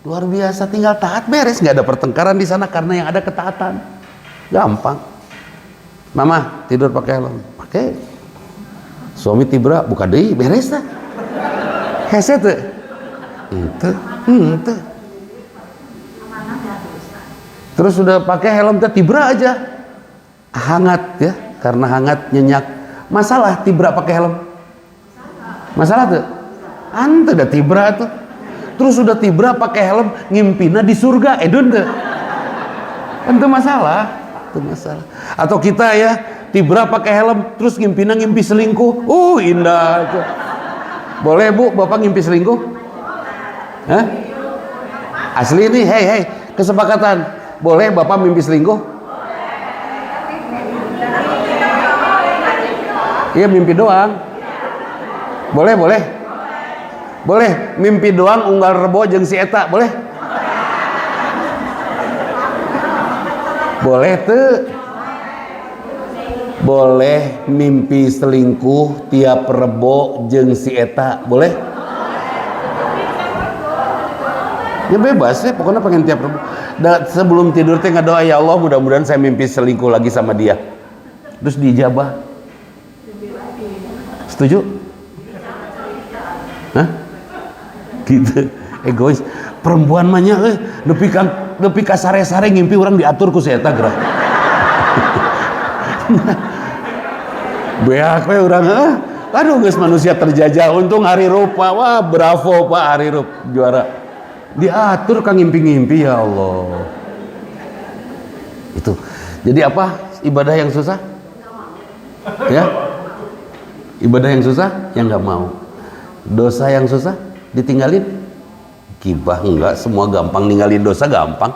Luar biasa, tinggal taat beres, nggak ada pertengkaran di sana karena yang ada ketaatan. Gampang. Mama tidur pakai helm, pakai. Suami tibra buka deui beres dah. Hese teu. Itu. Terus sudah pakai helm teh tibra aja. Hangat ya, karena hangat nyenyak. Masalah tibra pakai helm. Masalah tuh. Ante dah tibra tuh. Terus sudah tibra pakai helm ngimpina di surga edun tuh. Ente masalah. Itu masalah. Atau kita ya tibra pakai helm terus ngimpina ngimpi selingkuh. Indah itu. Boleh Bu, Bapak ngimpi selingkuh? Hah? Asli ini, hei, kesepakatan. Boleh Bapak mimpi selingkuh? Iya mimpi doang. Boleh. Boleh mimpi doang unggal rebo jeung si eta, boleh? Boleh tuh. Boleh mimpi selingkuh tiap rebo jeung si eta, boleh? Ya bebas ya, pokoknya pengen tiap rebo. Sebelum tidur teh ngadoa, ya Allah mudah-mudahan saya mimpi selingkuh lagi sama dia. Terus dijabah. Setuju? Hah? Gitu. Egois. Perempuan mahnya nepi ka sare-sare ngimpi orang diatur ku si eta gerak. Beak we urang aduh geus manusia terjajah. Untung hari rupa. Wah, bravo Pak hari rup juara. Diatur ka ngimpi-ngimpi ya Allah. Itu. Jadi apa? Ibadah yang susah? Ya? Ibadah yang susah yang nggak mau. Dosa yang susah ditinggalin. Gibah enggak, semua gampang, ninggalin dosa gampang.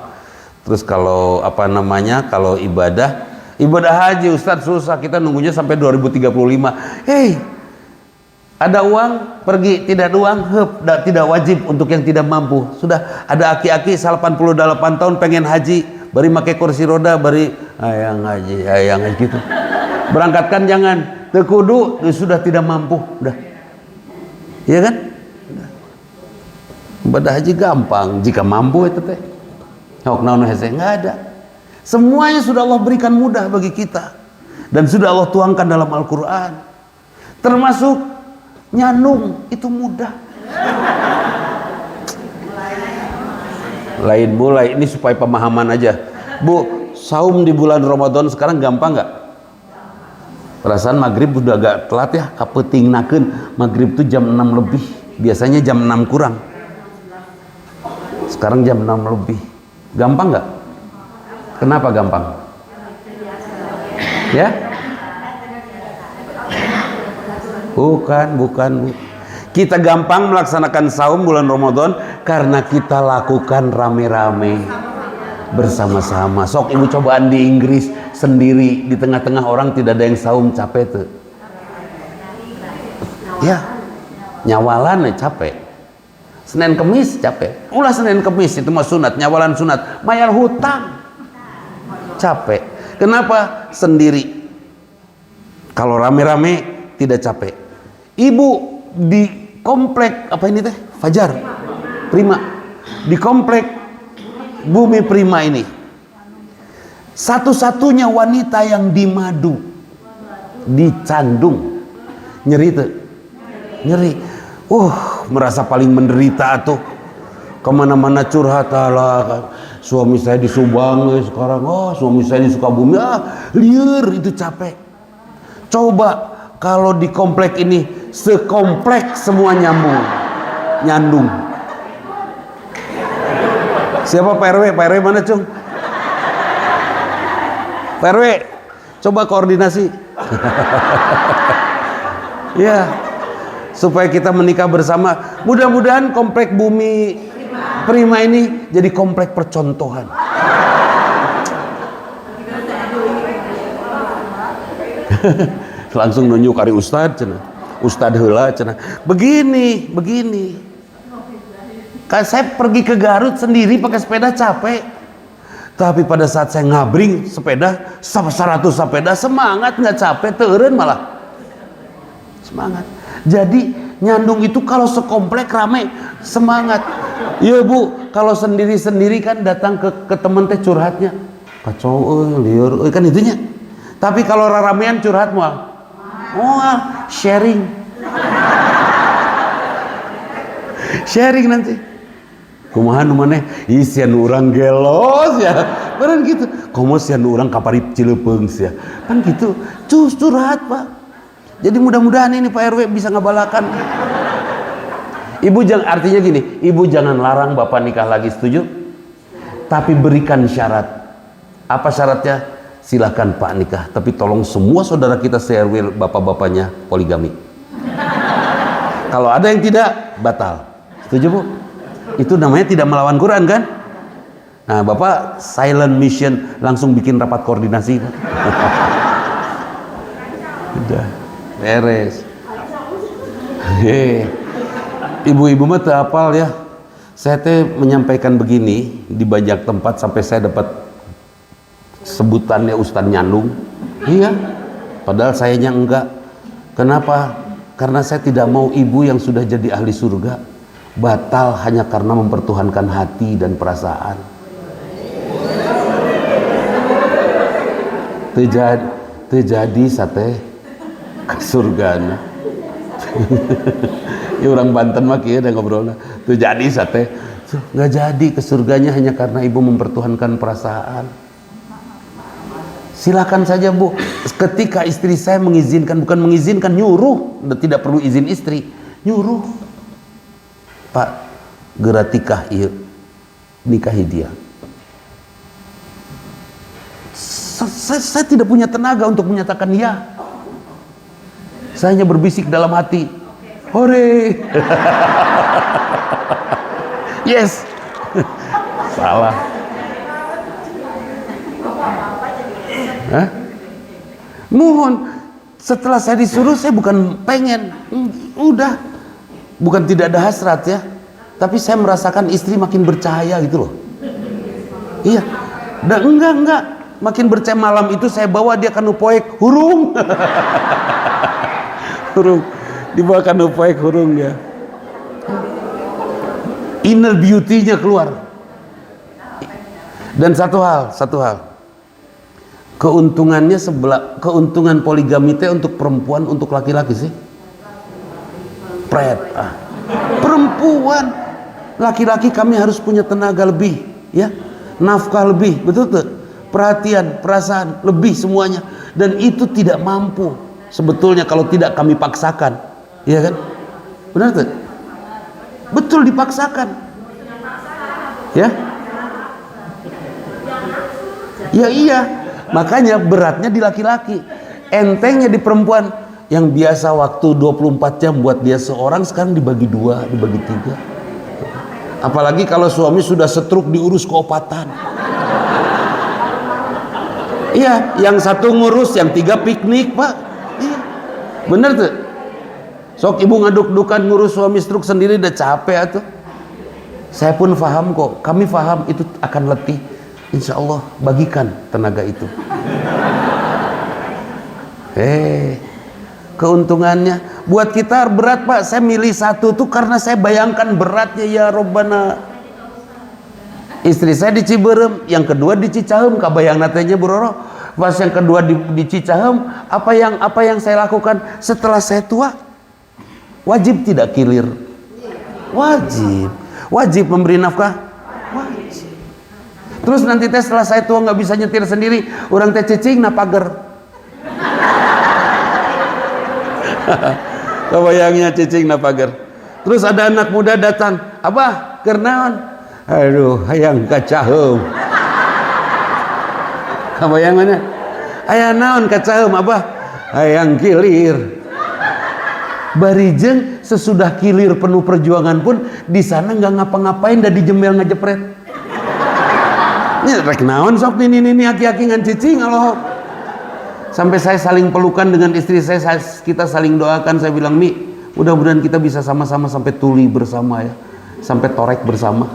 Terus kalau kalau ibadah haji Ustadz susah, kita nunggunya sampai 2035. Hei, ada uang pergi, tidak ada uang tidak wajib untuk yang tidak mampu. Sudah ada aki-aki 88 tahun pengen haji, bari make kursi roda, bari ayang haji gitu. Berangkatkan jangan tekudu sudah tidak mampu, udah. Iya kan? Ibadah haji gampang jika mampu itu teh. Hok naon hese enggak ada. Semuanya sudah Allah berikan mudah bagi kita dan sudah Allah tuangkan dalam Al-Qur'an. Termasuk nyanung itu mudah. Lain mulai ini supaya pemahaman aja. Bu, saum di bulan Ramadan sekarang gampang nggak? Perasaan maghrib udah agak telat ya, kapetingnakeun maghrib tuh jam 6 lebih, biasanya jam 6 kurang, sekarang jam 6 lebih. Gampang nggak? Kenapa gampang? Ya? Bukan. Kita gampang melaksanakan saum bulan Ramadan karena kita lakukan rame-rame bersama-sama. Sok ibu cobaan di Inggris sendiri di tengah-tengah orang tidak ada yang saum, capek tuh. Ya, nyawalan capek. Senin Kemis capek. Ulah Senin Kemis itu mah sunat, nyawalan sunat. Mayar hutang. Capek. Kenapa? Sendiri. Kalau rame-rame tidak capek. Ibu di komplek apa ini teh? Fajar. Prima. Di komplek Bumi Prima ini. Satu-satunya wanita yang di Madu. Di Candung. Nyeri tuh. Nyeri. Merasa paling menderita tuh. Kemana-mana curhat lah. Suami saya di Subang sekarang. Suami saya di Sukabumi. Liar itu capek. Coba kalau di komplek ini sekomplek semua nyandung. Siapa Pak RW? Pak RW mana Cung? Pak RW, coba koordinasi. Ya, supaya kita menikah bersama. Mudah-mudahan komplek Bumi Prima ini jadi komplek percontohan. Langsung nunjuk hari Ustadz cenah. Ustadz heula cenah. Begini. Kan saya pergi ke Garut sendiri pakai sepeda capek. Tapi pada saat saya ngabring sepeda 100 sepeda semangat, nggak capek, teureun malah. Semangat. Jadi nyandung itu kalau sekomplek rame semangat. Iya Bu, kalau sendiri-sendiri kan datang ke temen teh curhatnya. Kacau liur kan itunya. Tapi kalau ramean curhat mual. Sharing nanti. Kumaha nu maneh? Sian urang gelos ya. Beneran gitu. Komo sian urang kaparip Cilepeung sia. Kan gitu. Curhat, Pak. Jadi mudah-mudahan ini Pak RW bisa ngabalakan. Artinya gini, ibu jangan larang bapak nikah lagi, setuju? Tapi berikan syarat. Apa syaratnya? Silahkan Pak nikah, tapi tolong semua saudara kita se-RW bapak-bapaknya poligami. Kalau ada yang tidak, batal. Setuju Bu? Itu namanya tidak melawan Quran kan? Nah Bapak silent mission, langsung bikin rapat koordinasi. Udah beres. Ibu-ibu mah teu apal ya. Saya teh menyampaikan begini di banyak tempat sampai saya dapat sebutannya Ustadz Nyandung. Iya, padahal sayanya enggak. Kenapa? Karena saya tidak mau ibu yang sudah jadi ahli surga batal hanya karena mempertuhankan hati dan perasaan. Terjadi sate ke surga. Ya orang Banten mah kieu da ngobrolna. Terjadi sate nggak jadi ke surganya hanya karena ibu mempertuhankan perasaan. Silakan saja Bu, ketika istri saya mengizinkan, bukan mengizinkan, nyuruh, tidak perlu izin istri, nyuruh, Pak, geratikah iya, nikahi dia. Saya tidak punya tenaga untuk menyatakan ya. Saya hanya berbisik dalam hati, hore, yes, salah. Mohon, setelah saya disuruh saya bukan pengen, udah, bukan tidak ada hasrat ya, tapi saya merasakan istri makin bercahaya gitu loh. Iya, dan enggak, makin bercahaya. Malam itu saya bawa dia ke Nupoek hurung. Hurung, dibawa ke Nupoek hurung dia. Inner beauty-nya keluar. Dan satu hal. Keuntungannya keuntungan poligami teh untuk perempuan, untuk laki-laki sih. Perempuan, laki-laki kami harus punya tenaga lebih, ya, nafkah lebih, betul tuh, perhatian, perasaan lebih semuanya, dan itu tidak mampu sebetulnya kalau tidak kami paksakan, ya kan? Benar tuh? Betul dipaksakan, ya? Ya iya. Makanya beratnya di laki-laki, entengnya di perempuan. Yang biasa waktu 24 jam buat dia seorang, sekarang dibagi 2, dibagi 3. Apalagi kalau suami sudah setruk diurus keopatan. Iya, yang satu ngurus, yang 3 piknik, Pak. Iya, bener tuh. Sok ibu ngaduk-dukan ngurus suami stroke sendiri udah capek atuh. Saya pun paham kok, kami paham itu akan letih. Insya Allah bagikan tenaga itu. Keuntungannya buat kita berat, Pak. Saya milih satu tuh karena saya bayangkan beratnya, ya Robbana. Istri saya di Ciberem, yang kedua di Cicahem, kabayang natenya Buroro. Pas yang kedua di Cicahem, apa yang saya lakukan setelah saya tua? Wajib tidak kilir? Wajib memberi nafkah? Wajib. Terus nanti teh setelah saya tua nggak bisa nyetir sendiri, orang teh cicing na pager. Kebayangnya cicing na pager. Terus ada anak muda datang, Abah, kernaon? Aduh, hayang kacaheum. Kebayangannya, aya naon kacaheum, Abah? Hayang kilir. Barijeng sesudah kilir penuh perjuangan pun di sana nggak ngapa-ngapain, dah dijembel ngejepret. Ini rek naon sok ini aki-aki ngan cicing Allah. Sampai saya saling pelukan dengan istri saya, kita saling doakan. Saya bilang, Mi, mudah-mudahan kita bisa sama-sama sampai tuli bersama ya, sampai torek bersama.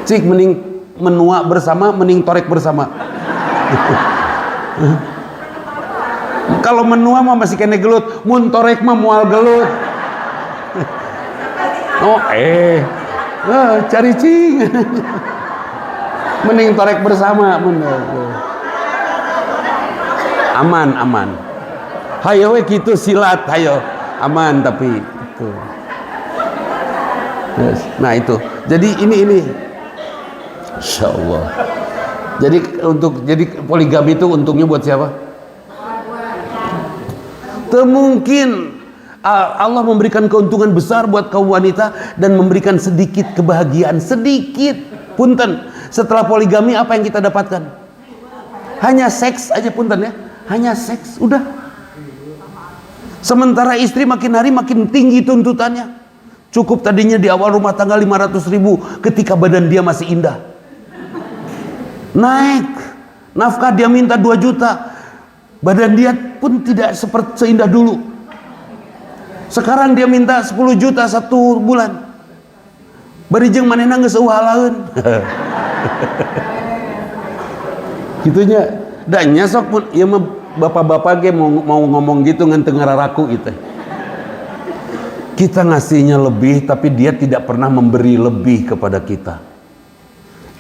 Cik, mending menua bersama, mending torek bersama. Kalau menua mah masih kena gelut, mun torek mah mual gelut. Cari cing. Mending torek bersama, aman. Hayo we gitu silat, hayo aman tapi itu. Yes. Nah itu. Jadi ini. Insya Allah. Jadi poligami itu untungnya buat siapa? Mungkin Allah memberikan keuntungan besar buat kaum wanita dan memberikan sedikit kebahagiaan, sedikit. Punten, setelah poligami apa yang kita dapatkan? Hanya seks aja, punten ya. Hanya seks, udah. Sementara istri makin hari makin tinggi tuntutannya. Cukup tadinya di awal rumah tangga 500.000, ketika badan dia masih indah. Naik, nafkah dia minta 2 juta. Badan dia pun tidak seperti seindah dulu. Sekarang dia minta 10 juta 1 bulan. Barijeng manehna geus euhalaeun. Gitunya. Dan nyasok pun ieu mah bapak-bapak ge mau ngomong gitu ngan teu ngararaku gitu. Kita ngasihnya lebih tapi dia tidak pernah memberi lebih kepada kita.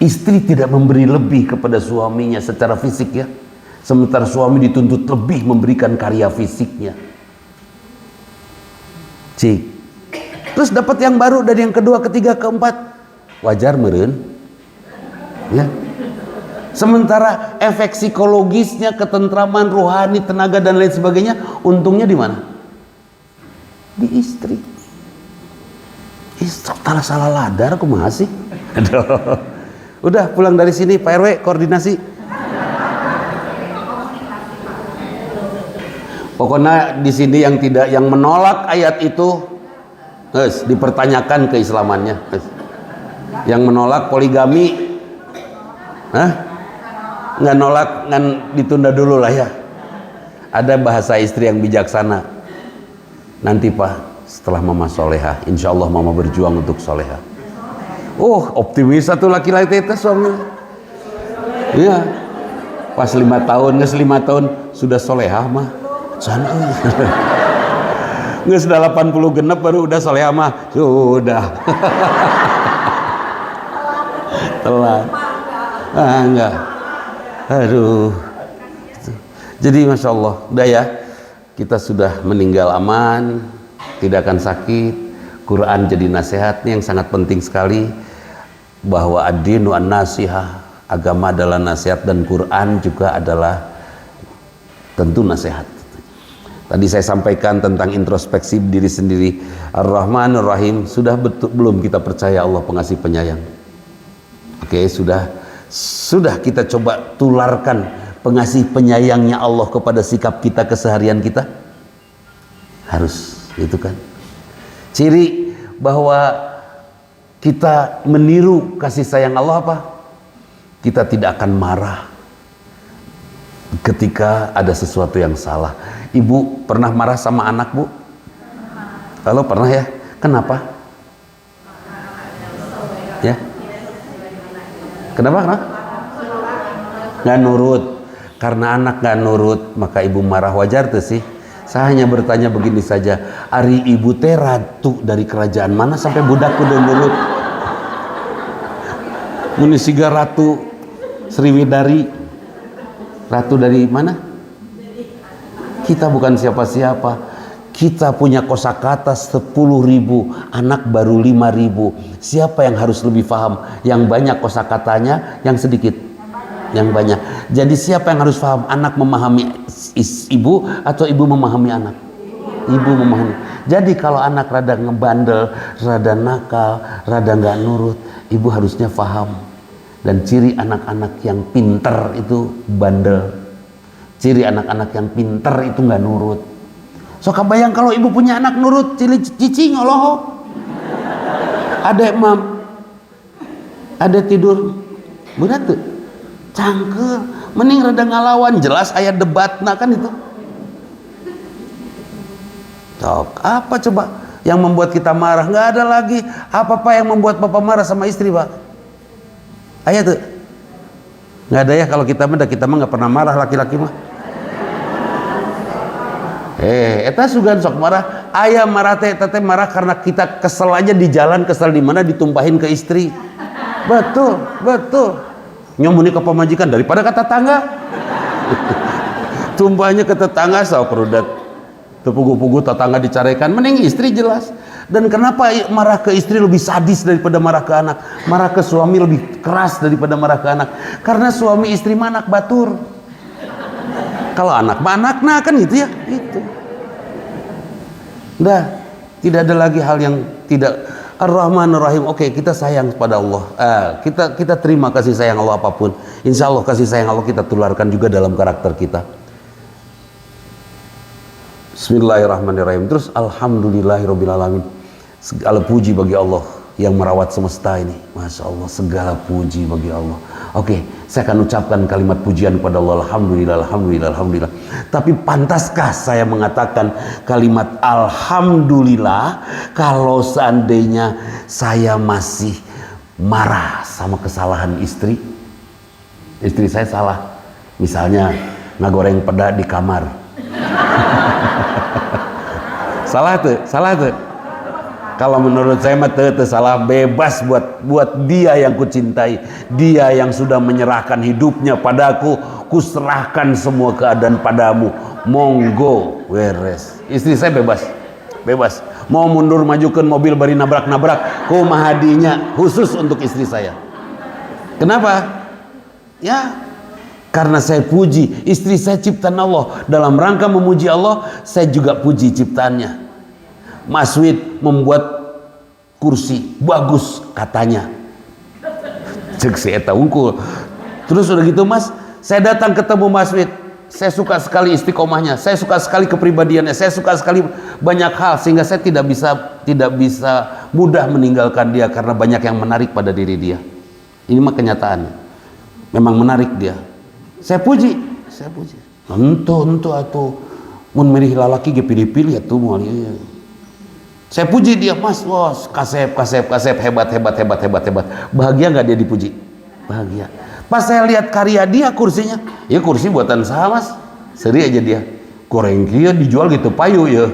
Istri tidak memberi lebih kepada suaminya secara fisik ya. Sementara suami dituntut lebih memberikan karya fisiknya. Cik. Terus dapat yang baru dari yang kedua, ketiga, keempat. Wajar meureun. Ya. Sementara efek psikologisnya, ketentraman, rohani, tenaga dan lain sebagainya, untungnya di mana? Di istri. Istri salah ladar kumaha sih? Aduh. Udah pulang dari sini Pak RW koordinasi. Pokoknya di sini yang menolak ayat itu, dipertanyakan keislamannya. Yang menolak poligami, nggak nolak, nggak ditunda dulu lah ya. Ada bahasa istri yang bijaksana. Nanti Pak, setelah Mama solehah, insya Allah Mama berjuang untuk solehah. Optimis satu laki-laki itu suami. Iya. Pas 5 tahun, 5 tahun sudah solehah mah. Sana nggak sudah 80 genep baru udah soleh mah sudah. Telat. Enggak. Aduh. Jadi Masya Allah, udah ya, kita sudah meninggal aman, tidak akan sakit. Quran jadi nasihatnya yang sangat penting sekali, bahwa ad-dinu an-nasihah, agama adalah nasihat dan Quran juga adalah tentu nasihat. Tadi saya sampaikan tentang introspeksi diri sendiri. Ar-Rahman Ar-Rahim, sudah betul belum kita percaya Allah pengasih penyayang? Oke, sudah kita coba tularkan pengasih penyayangnya Allah kepada sikap kita keseharian kita? Harus, itu kan. Ciri bahwa kita meniru kasih sayang Allah apa? Kita tidak akan marah ketika ada sesuatu yang salah. Ibu pernah marah sama anak, Bu? Kalau pernah ya, kenapa? Ya, kenapa? Nggak nurut. Karena anak nggak nurut, maka ibu marah. Wajar tuh sih. Saya hanya bertanya begini saja, ari ibu teh ratu dari kerajaan mana sampai budak kudu nurut? Muni siga ratu Sriwidari, ratu dari mana? Kita bukan siapa-siapa. Kita punya kosakata 10.000, anak baru 5.000. Siapa yang harus lebih paham? Yang banyak kosakatanya, yang sedikit? Yang banyak. Jadi siapa yang harus paham? Anak memahami ibu atau ibu memahami anak? Ibu memahami. Jadi kalau anak rada ngebandel, rada nakal, rada nggak nurut, ibu harusnya paham. Dan ciri anak-anak yang pinter itu bandel. Ciri anak-anak yang pinter itu nggak nurut. So kebayang kalau ibu punya anak nurut, cici ngoloh. Ada mam, ada tidur, berat tuh, cangkel, mending rada ngalawan, jelas ayat debat, nah kan itu. Tok, apa coba yang membuat kita marah? Nggak ada lagi. Apa yang membuat bapak marah sama istri, Pak? Ayat tuh, nggak ada ya. Kalau kita mah nggak pernah marah laki-laki mah. Eta sugan sok marah. Ayah marah teh marah karena kita kesel aja di jalan, kesel di mana ditumpahin ke istri. Betul. Nyomuni ke pemajikan daripada ke tetangga. Tumpahnya ke tetangga sok rudat. Tepugu-pugu tetangga dicarekan, mending istri jelas. Dan kenapa marah ke istri lebih sadis daripada marah ke anak? Marah ke suami lebih keras daripada marah ke anak. Karena suami istri manak batur. Kalau anak nah kan gitu ya, itu. Udah, tidak ada lagi hal yang tidak. Ar-Rahmanur Rahim. Oke, kita sayang kepada Allah. Kita terima kasih sayang Allah apapun. Insya Allah kasih sayang Allah kita tularkan juga dalam karakter kita. Bismillahirrahmanirrahim. Terus alhamdulillahirobbilalamin. Segala puji bagi Allah yang merawat semesta ini. Masya Allah, segala puji bagi Allah. Oke, saya akan ucapkan kalimat pujian kepada Allah. Alhamdulillah, alhamdulillah, alhamdulillah. Tapi pantaskah saya mengatakan kalimat alhamdulillah kalau seandainya saya masih marah sama kesalahan istri? Istri saya salah. Misalnya ngagoreng peda di kamar. Salah tuh. Kalau menurut saya mah salah, bebas buat dia yang kucintai, dia yang sudah menyerahkan hidupnya padaku, kuserahkan semua keadaan padamu. Monggo, beres. Istri saya bebas. Mau mundur majukan mobil bari nabrak-nabrak, kumahadinya khusus untuk istri saya. Kenapa? Ya, karena saya puji istri saya ciptaan Allah. Dalam rangka memuji Allah, saya juga puji ciptaannya. Mas Wid membuat kursi bagus katanya. Cek si eta unggul. Terus udah gitu Mas, saya datang ketemu Mas Wid. Saya suka sekali istiqomahnya, saya suka sekali kepribadiannya, saya suka sekali banyak hal sehingga saya tidak bisa mudah meninggalkan dia karena banyak yang menarik pada diri dia. Ini mah kenyataan. Memang menarik dia. Saya puji. Entu atuh. Mun milih lalaki ge pilih-pilih atuh moal ieu. Saya puji dia, Mas, bos, kasep, hebat. Bahagia nggak dia dipuji? Bahagia. Pas saya lihat karya dia, kursinya, ya kursi buatan saya, Mas. Seri aja dia. Goreng kia dijual gitu payu ya.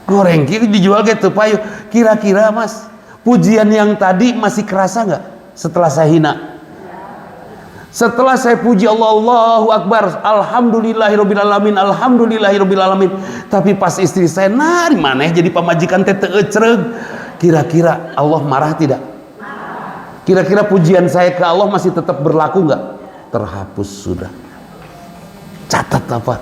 Goreng kia dijual gitu payu. Kira-kira, Mas, pujian yang tadi masih kerasa nggak setelah saya hina? Setelah saya puji Allah, Allahu Akbar, alhamdulillahirobbilalamin, alhamdulillahirobbilalamin. Tapi pas istri saya nari maneh jadi pamajikan teh teu ecreug. Kira-kira Allah marah tidak? Kira-kira pujian saya ke Allah masih tetap berlaku nggak? Terhapus sudah. Catat apa?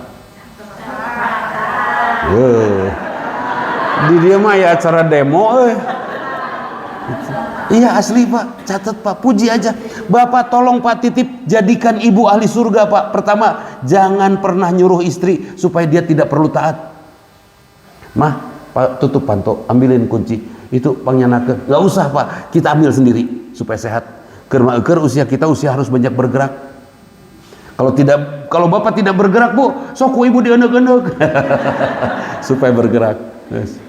Di dia mah ya acara demo. Iya asli Pak, catat Pak, puji aja. Bapak tolong Pak titip jadikan ibu ahli surga Pak. Pertama, jangan pernah nyuruh istri supaya dia tidak perlu taat. Mah, Pak tutup panto, ambilin kunci. Itu pangnyanakeun. Nggak usah Pak, kita ambil sendiri supaya sehat. Keur usia kita harus banyak bergerak. Kalau Bapak tidak bergerak Bu, sok ibu dienek-enek. Supaya bergerak. Yes.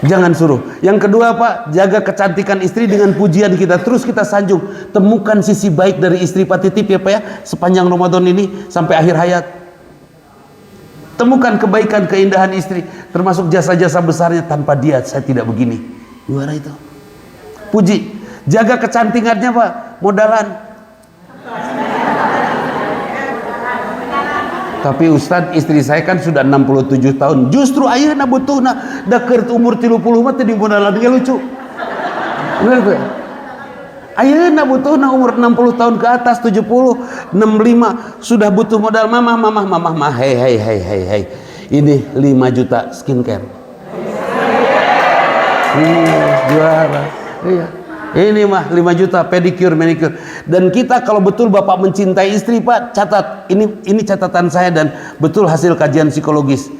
Jangan suruh. Yang kedua Pak, jaga kecantikan istri dengan pujian kita. Terus kita sanjung. Temukan sisi baik dari istri Pak, titip ya Pak ya, sepanjang Ramadan ini sampai akhir hayat. Temukan kebaikan, keindahan istri, termasuk jasa-jasa besarnya. Tanpa dia saya tidak begini. Gimana itu? Puji. Jaga kecantikannya Pak, modalan. Tapi Ustadz, istri saya kan sudah 67 tahun. Justru ayeuna butuhna da keur umur 30 mah teu dimodalan ge lucu. Bener tuh. Ayeuna butuhna umur 60 tahun ke atas, 70, 65 sudah butuh modal mamah. Hei. Ini 5 juta skincare. Juara. Iya. Ini mah 5 juta pedicure, manicure. Dan kita kalau betul Bapak mencintai istri Pak, catat. Ini catatan saya dan betul hasil kajian psikologis.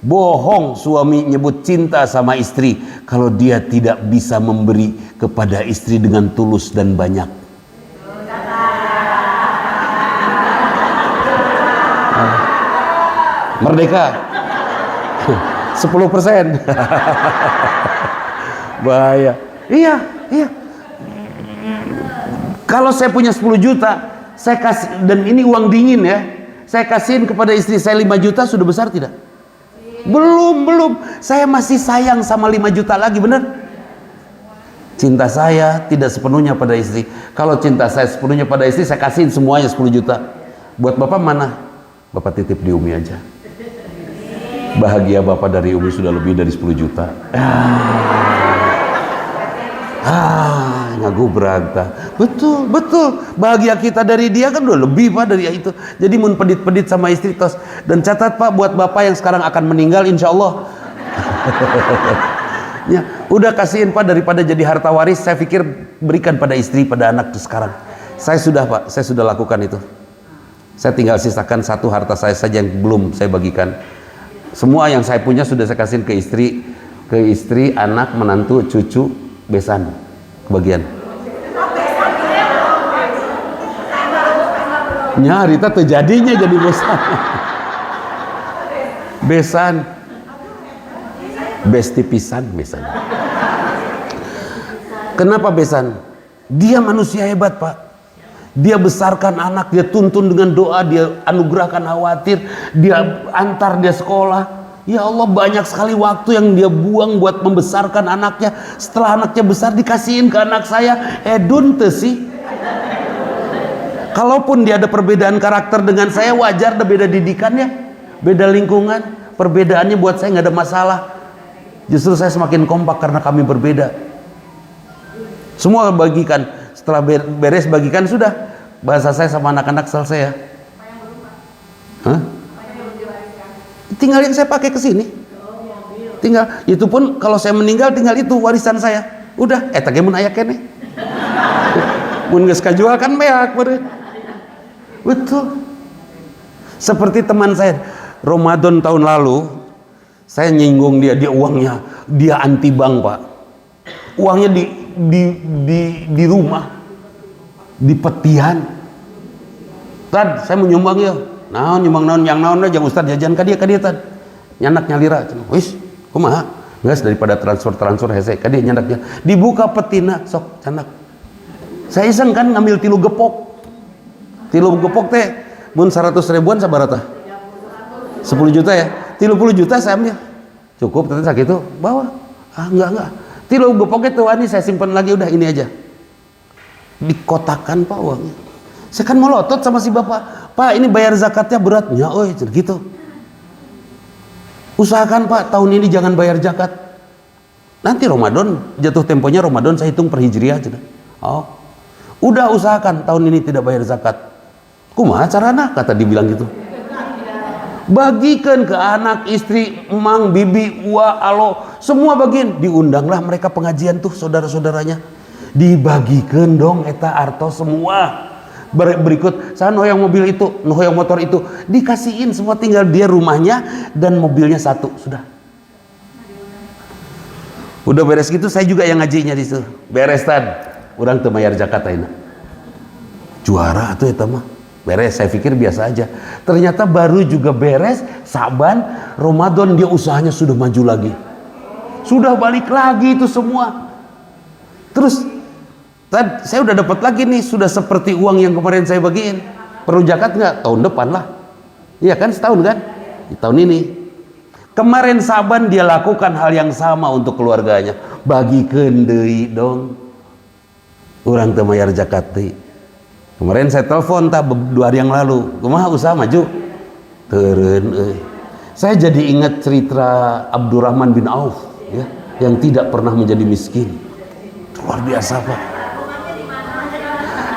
Bohong suami nyebut cinta sama istri kalau dia tidak bisa memberi kepada istri dengan tulus dan banyak. Merdeka 10%. Bahaya. Iya. Kalau saya punya 10 juta, saya kasih, dan ini uang dingin ya, saya kasihin kepada istri saya 5 juta, sudah besar tidak? Belum. Saya masih sayang sama 5 juta lagi, bener? Cinta saya tidak sepenuhnya pada istri. Kalau cinta saya sepenuhnya pada istri, saya kasihin semuanya 10 juta. Buat Bapak mana? Bapak titip di Umi aja. Bahagia Bapak dari Umi sudah lebih dari 10 juta. Ngagubrak ta. Betul. Bahagia kita dari dia kan udah lebih Pak dari itu. Jadi mun pedit-pedit sama istri tos. Dan catat Pak, buat Bapak yang sekarang akan meninggal insya Allah. Ya, udah kasihin Pak, daripada jadi harta waris, saya pikir berikan pada istri, pada anak tuh sekarang. Saya sudah Pak, saya sudah lakukan itu. Saya tinggal sisakan satu harta saya saja yang belum saya bagikan. Semua yang saya punya sudah saya kasihin ke istri, anak, menantu, cucu, besan, kebagian. Nyarita terjadinya jadi besan. Besti pisan besan. Kenapa besan? Dia manusia hebat Pak. Dia besarkan anak, dia tuntun dengan doa, dia anugerahkan khawatir, dia antar dia sekolah. Ya Allah, banyak sekali waktu yang dia buang buat membesarkan anaknya. Setelah anaknya besar dikasihin ke anak saya. Edun teh sih. Kalaupun dia ada perbedaan karakter dengan saya, wajar, ada beda didikannya, beda lingkungan. Perbedaannya buat saya nggak ada masalah. Justru saya semakin kompak karena kami berbeda. Semua bagikan. Setelah beres bagikan sudah. Bahasa saya sama anak-anak selesai ya. Hah? Tinggal yang saya pakai ke sini. Tinggal itu pun kalau saya meninggal tinggal itu warisan saya. Udah, eta ge mun aya keneh. Mun geus kajual kan beak beureuh. Betul. Seperti teman saya Ramadan tahun lalu, saya nyinggung dia uangnya, dia anti bank Pak. Uangnya di rumah, di petian. Tad, saya mau nyumbang ya. Naon nyumbang naon yang naon aja Ustaz jajan ka dia tad. Nyanak nyalira. Wis, kumaha? Geus daripada transfer hese ka dia nyanaknya. Dibuka petina sok canak. Saya iseng kan ngambil 3 gepok. 3 gepok teh mun 100 ribuan sabaraha? 10 juta ya. 30 juta saya ambil. Cukup tadi sakitu bawa. Enggak. 3 gepok itu ini saya simpan lagi, udah ini aja. Dikotakan Pak uangnya. Saya kan melotot sama si bapak. Pak, ini bayar zakatnya beratnya, gitu. Usahakan Pak, tahun ini jangan bayar zakat. Nanti Ramadan, jatuh temponya Ramadan saya hitung per hijriah. Oh, udah usahakan tahun ini tidak bayar zakat. Kumaha carana? Kata dibilang gitu. Bagikan ke anak, istri, emang, bibi, ua, alo, semua bagian. Diundanglah mereka pengajian tuh saudara-saudaranya. Dibagikan dong eta arto semua. Berikut, saya yang mobil itu, yang motor itu, dikasihin semua, tinggal dia rumahnya dan mobilnya satu, sudah. Udah beres gitu, saya juga yang ngajinya di situ. Beres tan, orang teu mayar zakat ayeuna. Juara tuh eta mah. Beres, saya pikir biasa aja. Ternyata baru juga beres, Saban, Ramadan dia usahanya sudah maju lagi. Sudah balik lagi itu semua. Terus, saya udah dapat lagi nih, sudah seperti uang yang kemarin saya bagiin. Perlu zakat nggak? Tahun depan lah. Iya kan, setahun kan? Di tahun ini. Kemarin Saban dia lakukan hal yang sama untuk keluarganya. Bagikan deui dong. Orang teu mayar zakat deui. Kemarin saya telepon 2 hari yang lalu, kumaha usaha maju? Teureun euy. Saya jadi ingat cerita Abdurrahman bin Auf ya, yang tidak pernah menjadi miskin. Luar biasa, Pak.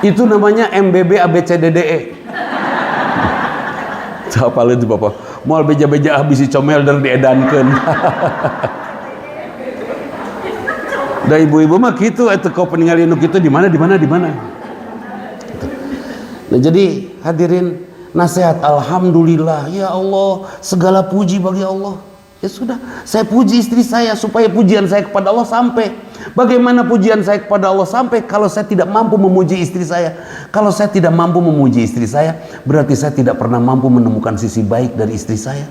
Itu namanya MBB ABCDDE. Capaleun Bapak. Moal beja-beja habis comelder diedankeun. Da ibu-ibu mah kitu atuh kau peninggali nu kitu di mana. Nah, jadi hadirin nasihat, alhamdulillah, ya Allah, segala puji bagi Allah. Ya sudah, saya puji istri saya supaya pujian saya kepada Allah sampai. Bagaimana pujian saya kepada Allah sampai kalau saya tidak mampu memuji istri saya? Kalau saya tidak mampu memuji istri saya, berarti saya tidak pernah mampu menemukan sisi baik dari istri saya,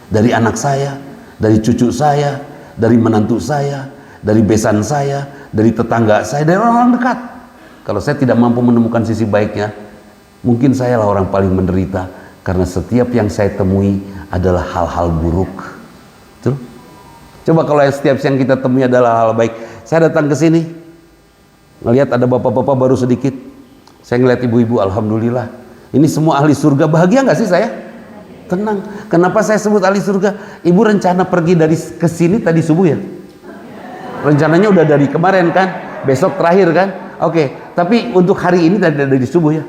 dari anak saya, dari cucu saya, dari menantu saya, dari besan saya, dari tetangga saya, dari orang dekat. Kalau saya tidak mampu menemukan sisi baiknya, mungkin saya lah orang paling menderita, karena setiap yang saya temui adalah hal-hal buruk. Betul? Coba kalau setiap yang kita temui adalah hal baik. Saya datang ke sini, ngelihat ada bapak-bapak baru sedikit. Saya ngelihat ibu-ibu, alhamdulillah. Ini semua ahli surga. Bahagia nggak sih saya? Tenang. Kenapa saya sebut ahli surga? Ibu rencana pergi dari ke sini tadi subuh ya? Rencananya udah dari kemarin kan? Besok terakhir kan? Oke. Tapi untuk hari ini dari subuh ya?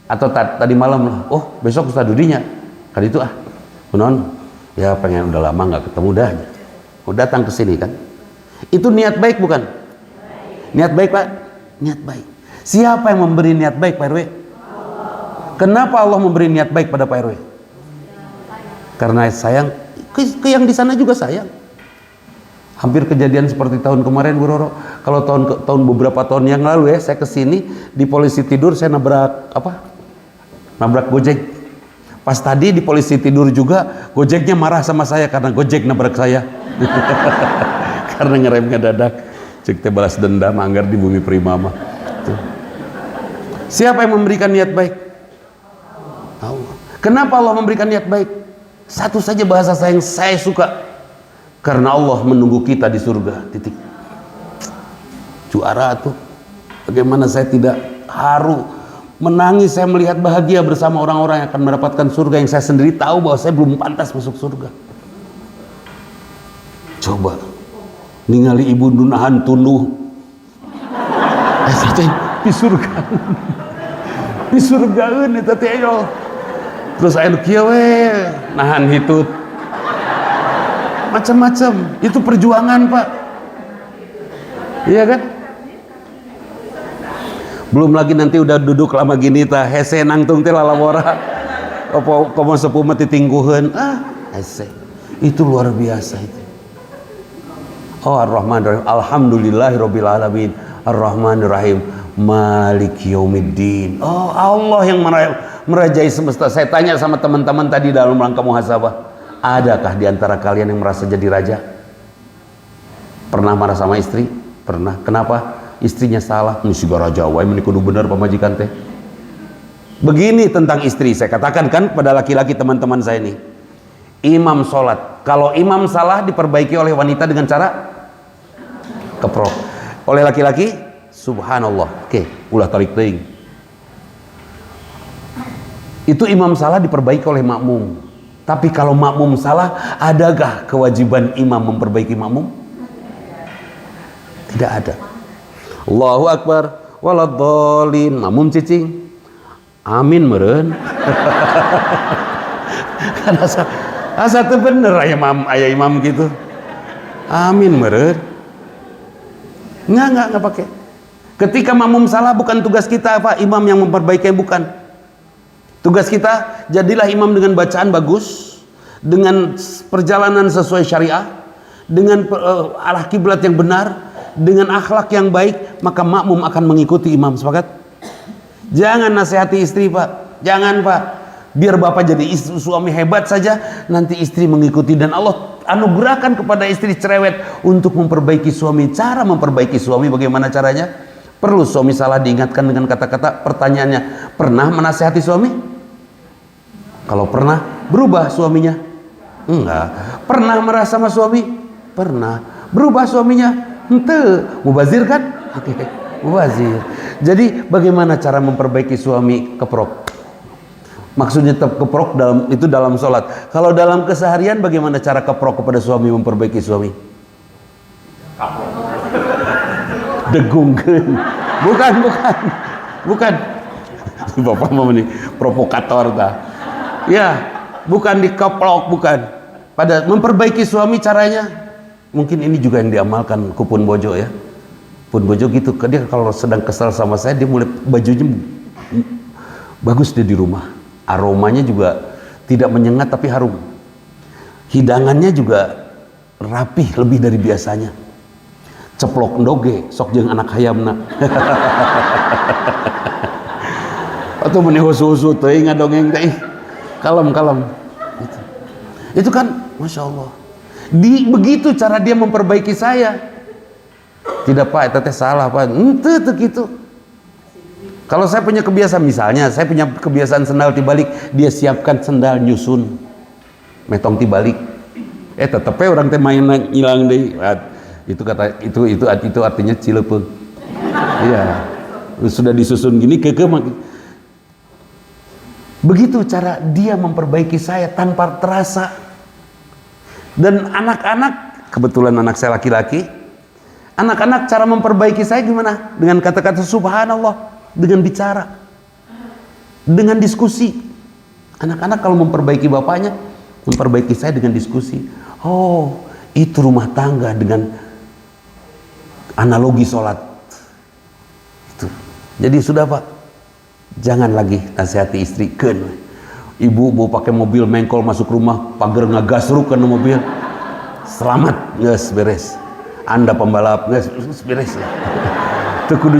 Atau tadi malam? Oh, besok Ustaz Dudinya. Kali itu kunaon? Ya pengen, udah lama nggak ketemu dah. Mau datang ke sini kan? Itu niat baik bukan? Niat baik, Pak? Niat baik. Siapa yang memberi niat baik, Pak RW? Kenapa Allah memberi niat baik pada Pak RW? Karena sayang ke yang di sana juga sayang. Hampir kejadian seperti tahun kemarin, Bu Roro. Kalau tahun beberapa tahun yang lalu ya, saya ke sini di polisi tidur, saya nabrak nabrak Gojek. Pas tadi di polisi tidur juga, Gojeknya marah sama saya karena Gojek nabrak saya. Karena ngeremnya dadak. Cek teh balas dendam anggar di bumi Primama. Tuh. Siapa yang memberikan niat baik? Allah. Kenapa Allah memberikan niat baik? Satu saja bahasa yang saya suka. Karena Allah menunggu kita di surga. Titik. Juara tuh. Bagaimana saya tidak haru, menangis saya melihat bahagia bersama orang-orang yang akan mendapatkan surga yang saya sendiri tahu bahwa saya belum pantas masuk surga. Coba ningali ibu nunahan tunduh di surga. Di surgaeun eta teh yo. Terus aya kieu we nahan hitut. Macam-macam. Itu perjuangan, Pak. Iya kan? Belum lagi nanti udah duduk lama gini tah hese nangtung teh lalawara. Apa komo sepuh mah titingguheun. Hese. Itu luar biasa itu. Oh, Ar-Rahman Ar-Rahim. Alhamdulillahirabbil alamin. Ar-Rahmanir Rahim. Maliki yaumiddin. Oh, Allah yang merajai semesta. Saya tanya sama teman-teman tadi dalam rangka muhasabah, adakah di antara kalian yang merasa jadi raja? Pernah marah sama istri? Pernah. Kenapa? Istrinya salah. Musiga raja wae meni kudu bener pamajikan teh. Begini tentang istri, saya katakan kan pada laki-laki teman-teman saya ini. Imam sholat, kalau imam salah diperbaiki oleh wanita dengan cara keprok. Oleh laki-laki, subhanallah. Oke, ulah tarik teuing. Itu imam salah diperbaiki oleh makmum. Tapi kalau makmum salah, adakah kewajiban imam memperbaiki makmum? Tidak ada. Allahu Akbar, waladhdallin, makmum cicing. Amin meureun. Kan asa teu bener aya imam gitu. Amin meureun. Enggak pakai. Ketika makmum salah bukan tugas kita Pak, imam yang memperbaiki, bukan. Tugas kita jadilah imam dengan bacaan bagus, dengan perjalanan sesuai syariah, dengan arah kiblat yang benar, dengan akhlak yang baik, maka makmum akan mengikuti imam. Sepakat? Jangan nasihati istri Pak, jangan Pak. Biar bapak jadi suami hebat saja, nanti istri mengikuti, dan Allah anugerahkan kepada istri cerewet untuk memperbaiki suami. Cara memperbaiki suami bagaimana caranya? Perlu suami salah diingatkan dengan kata-kata. Pertanyaannya, pernah menasihati suami? Kalau pernah, berubah suaminya? Enggak. Pernah marah sama suami? Pernah. Berubah suaminya? Ente. Mubazir kan? Oke, mubazir. Jadi bagaimana cara memperbaiki suami? Keprok. Maksudnya keprok dalam sholat. Kalau dalam keseharian bagaimana cara keprok kepada suami, memperbaiki suami? Degungkeun. Bukan. Bapak mau nih provokator tah. Ya, bukan dikeplok, bukan. Pada memperbaiki suami caranya, mungkin ini juga yang diamalkan Kupun Bojo ya. Pun Bojo gitu, dia kalau sedang kesal sama saya, dia mulai bajunya bagus dia di rumah. Aromanya juga tidak menyengat tapi harum. Hidangannya juga rapih lebih dari biasanya. Ceplok ndoge sok jeung anak hayamna. Atau meni husu-husu teuing ngadongeng teh. Kalem. Gitu. Itu kan Masya Allah. Begitu cara dia memperbaiki saya. Tidak Pak, itu teh salah Pak. Ente teh gitu. Kalau saya punya kebiasaan, misalnya saya punya kebiasaan sendal tibalik, dia siapkan sendal nyusun metong tibalik. Tetep orang teh main ngilang deui. Itu kata itu artinya cilepeung. Iya. Sudah disusun gini keke. Begitu cara dia memperbaiki saya tanpa terasa. Dan anak-anak, kebetulan anak saya laki-laki, anak-anak cara memperbaiki saya gimana? Dengan kata-kata subhanallah, dengan bicara, dengan diskusi. Anak-anak kalau memperbaiki bapaknya, memperbaiki saya dengan diskusi. Oh, itu rumah tangga dengan analogi sholat. Itu. Jadi sudah Pak, jangan lagi nasihati istri. Ibu mau pakai mobil mengkol masuk rumah, pagar ngagasruk karena mobil. Selamat, nges beres. Anda pembalap, nges beres. Itu kudu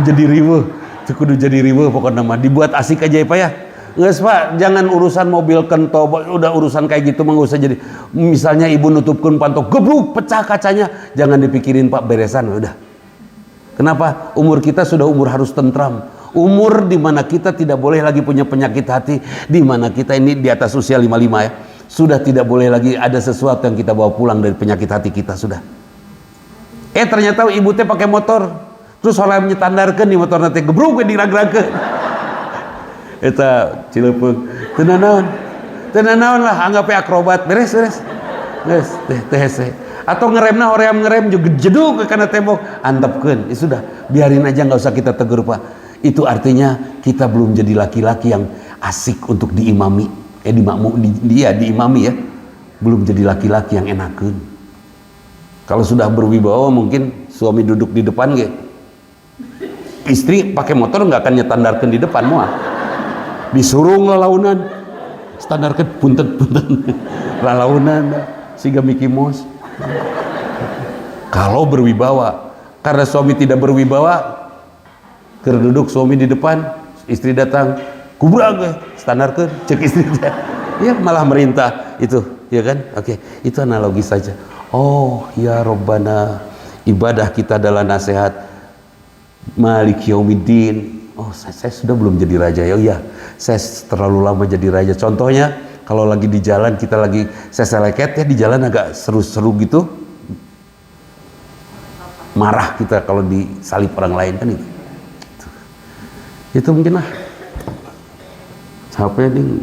jadi riweuh pokoknya mah. Dibuat asik aja ya Pak ya. Nges Pak, jangan urusan mobil kento, udah urusan kayak gitu mah nggak usah jadi. Misalnya ibu nutupkan pantok, gebluk, pecah kacanya, jangan dipikirin Pak, beresan udah. Kenapa? Umur kita sudah umur harus tentram. Umur di mana kita tidak boleh lagi punya penyakit hati, di mana kita ini di atas usia 55 ya. Sudah tidak boleh lagi ada sesuatu yang kita bawa pulang dari penyakit hati kita sudah. Ternyata ibu teh pakai motor, terus orang nyetandarkeun di motor nanti gebruk dirag-ragkeun. Eta cilepeung. Teu naon lah, anggap akrobat, beres. Geus teh hese. Atau ngeremna hoream ngerem juga jeduk ke kana tembok, antepkeun. Ya sudah, biarin aja, nggak usah kita tegur Pak. Itu artinya kita belum jadi laki-laki yang asik untuk diimami. Diimami ya. Belum jadi laki-laki yang enakeun. Kalau sudah berwibawa mungkin suami duduk di depan ge. Istri pakai motor nggak akan nyetandarkeun di depan moal. Disurung lalaunan. Standarkeun punten. Lalaunan siga Mickey Mouse. Kalau berwibawa, karena suami tidak berwibawa, duduk suami di depan, istri datang, kubrag, standar ke, cek istri dia, ya malah merintah itu, ya kan? Oke, itu analogi saja. Oh ya Rabbana, ibadah kita adalah nasihat. Malik Yaumiddin. Oh saya sudah belum jadi raja ya, iya, saya terlalu lama jadi raja. Contohnya, kalau lagi di jalan saya seleket ya di jalan agak seru-seru gitu. Marah kita kalau disalip orang lain kan itu. Itu mungkin lah. Capek ding.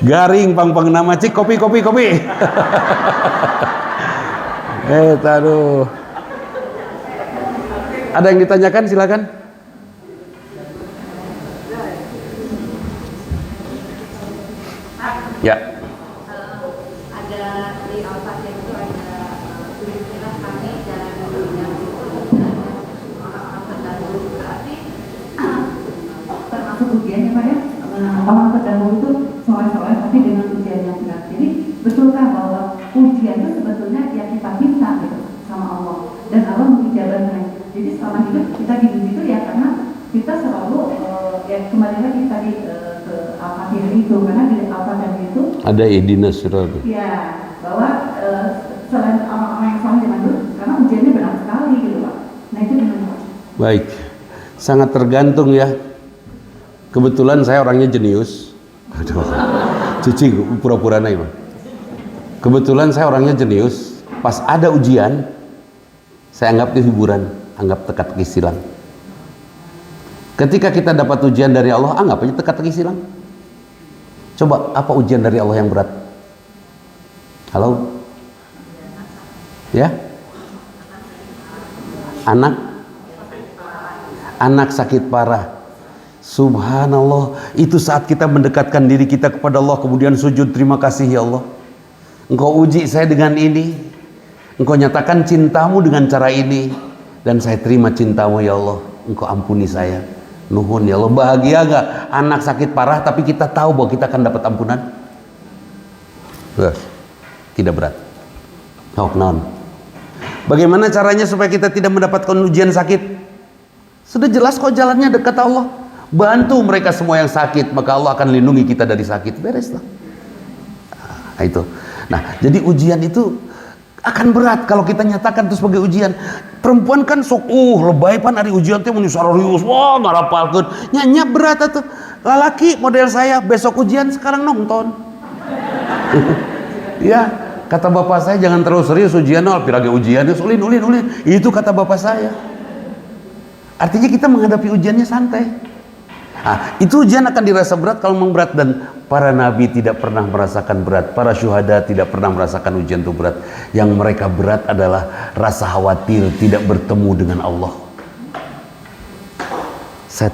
Garing pang nama cik kopi. Taruh. Ada yang ditanyakan silakan. Ya. Ada di Al-Fatihah itu ada tulis-tulis kami jalan yang itu ada orang-orang terdahulu, berarti termasuk ujiannya Pak ya, orang terdahulu itu soleh-soleh tapi dengan ujian yang berat. Jadi betulkah bahwa ujian itu sebetulnya ya kita minta gitu sama Allah dan Allah mengijabatnya. Jadi selama hidup kita diuji itu ya karena kita selalu ya kembali lagi tadi ke Al-Fatihah itu, karena di Al-Fatihah itu Ada ihdinas siratal. ya bahwa selain orang-orang yang soleh zaman dulu, karena ujiannya berat sekali gitu Pak. Nah itu gimana Pak? Baik, sangat tergantung ya. Kebetulan saya orangnya jenius. Aduh, Cici pura-pura naik. Kebetulan saya orangnya jenius. Pas ada ujian, saya anggap itu hiburan, anggap teka-teki silang. Ketika kita dapat ujian dari Allah, anggap aja teka-teki silang. Coba apa ujian dari Allah yang berat? Halo? Ya? Anak sakit parah. Subhanallah, itu saat kita mendekatkan diri kita kepada Allah, kemudian sujud, terima kasih ya Allah, Engkau uji saya dengan ini, Engkau nyatakan cintamu dengan cara ini, dan saya terima cintamu ya Allah, Engkau ampuni saya. Nuhun ya Allah. Bahagia gak anak sakit parah tapi kita tahu bahwa kita akan dapat ampunan? Tidak berat. Bagaimana caranya supaya kita tidak mendapatkan ujian sakit? Sudah jelas kok jalannya, dekat Allah. Bantu mereka semua yang sakit, maka Allah akan lindungi kita dari sakit. Bereslah. Nah, itu. Nah, jadi ujian itu akan berat kalau kita nyatakan itu sebagai ujian. Perempuan kan sok lebay pan hari ujian teh mun sarorius, wah ngarapalkeun. Nya berat atuh. Lalaki model saya besok ujian sekarang nonton. Ya, kata bapak saya jangan terlalu serius ujian, pirage ujian ulin. Itu kata bapak saya. Artinya kita menghadapi ujiannya santai. Nah, itu ujian akan dirasa berat kalau memang berat, dan para nabi tidak pernah merasakan berat, para syuhada tidak pernah merasakan ujian itu berat. Yang mereka berat adalah rasa khawatir tidak bertemu dengan Allah. Saya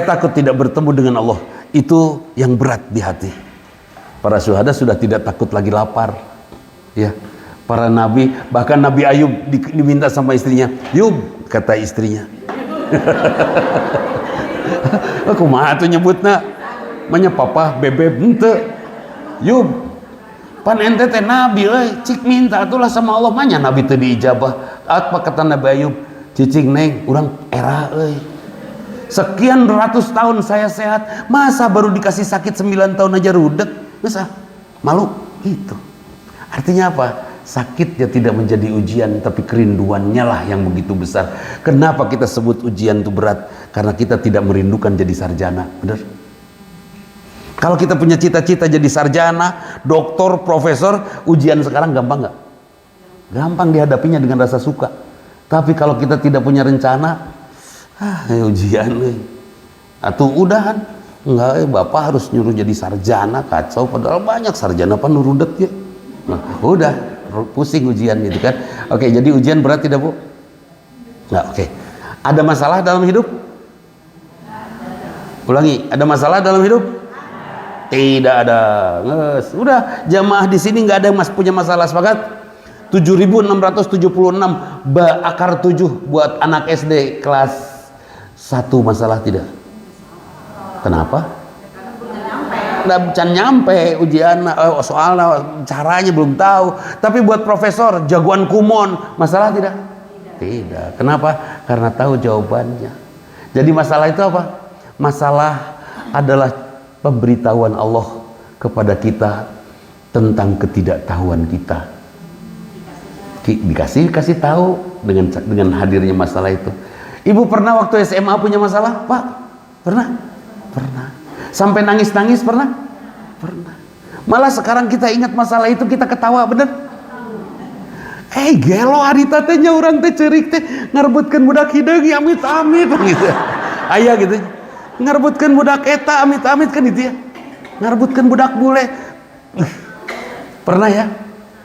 takut tidak bertemu dengan Allah. Itu yang berat di hati. Para syuhada sudah tidak takut lagi lapar. Ya, para nabi, bahkan Nabi Ayub diminta sama istrinya, Yub, kata istrinya. Kumaha tuh nyebutna manya papa bebeb henteu Yub pan ente teh nabi euy cik minta atulah sama Allah manya nabi teu diijabah. Apa kata Nabi Ayub? Cicing neng urang era euy, sekian ratus tahun saya sehat, masa baru dikasih sakit 9 tahun aja rudek, masa malu gitu. Artinya apa? Sakitnya tidak menjadi ujian, tapi kerinduannya lah yang begitu besar. Kenapa kita sebut ujian itu berat? Karena kita tidak merindukan jadi sarjana, benar? Kalau kita punya cita-cita jadi sarjana, doktor, profesor, ujian sekarang gampang nggak? Gampang dihadapinya dengan rasa suka. Tapi kalau kita tidak punya rencana, ujian, atau udahan, enggak, bapak harus nyuruh jadi sarjana, kacau. Padahal banyak sarjana apa nurudet ya. Nah, udah. Pusing ujian gitu kan. Oke, jadi ujian berat tidak Bu? Nggak, oke. Ada masalah dalam hidup? Ulangi, ada masalah dalam hidup? Tidak ada. Nges. Udah, jamaah di sini nggak ada yang punya masalah, sepakat? 7.676 akar 7 buat anak SD kelas 1 masalah tidak? Kenapa? Nggak nyampe ujian soalnya caranya belum tahu. Tapi buat profesor jagoan kumon masalah tidak? Tidak. Kenapa? Karena tahu jawabannya. Jadi masalah itu apa? Masalah adalah pemberitahuan Allah kepada kita tentang ketidaktahuan kita. Dikasih tahu dengan hadirnya masalah itu. Ibu pernah waktu SMA punya masalah, Pak? Pernah? Pernah. Sampai nangis-nangis pernah? Pernah. Malah sekarang kita ingat masalah itu kita ketawa, bener? Gelo harita teh nya urang teh ceurik teh ngarebutkeun budak hideung amit-amit gitu. Aya gitu. Ngarebutkeun budak eta amit-amit kan gitu ya. Ngarebutkeun budak bule. Pernah ya?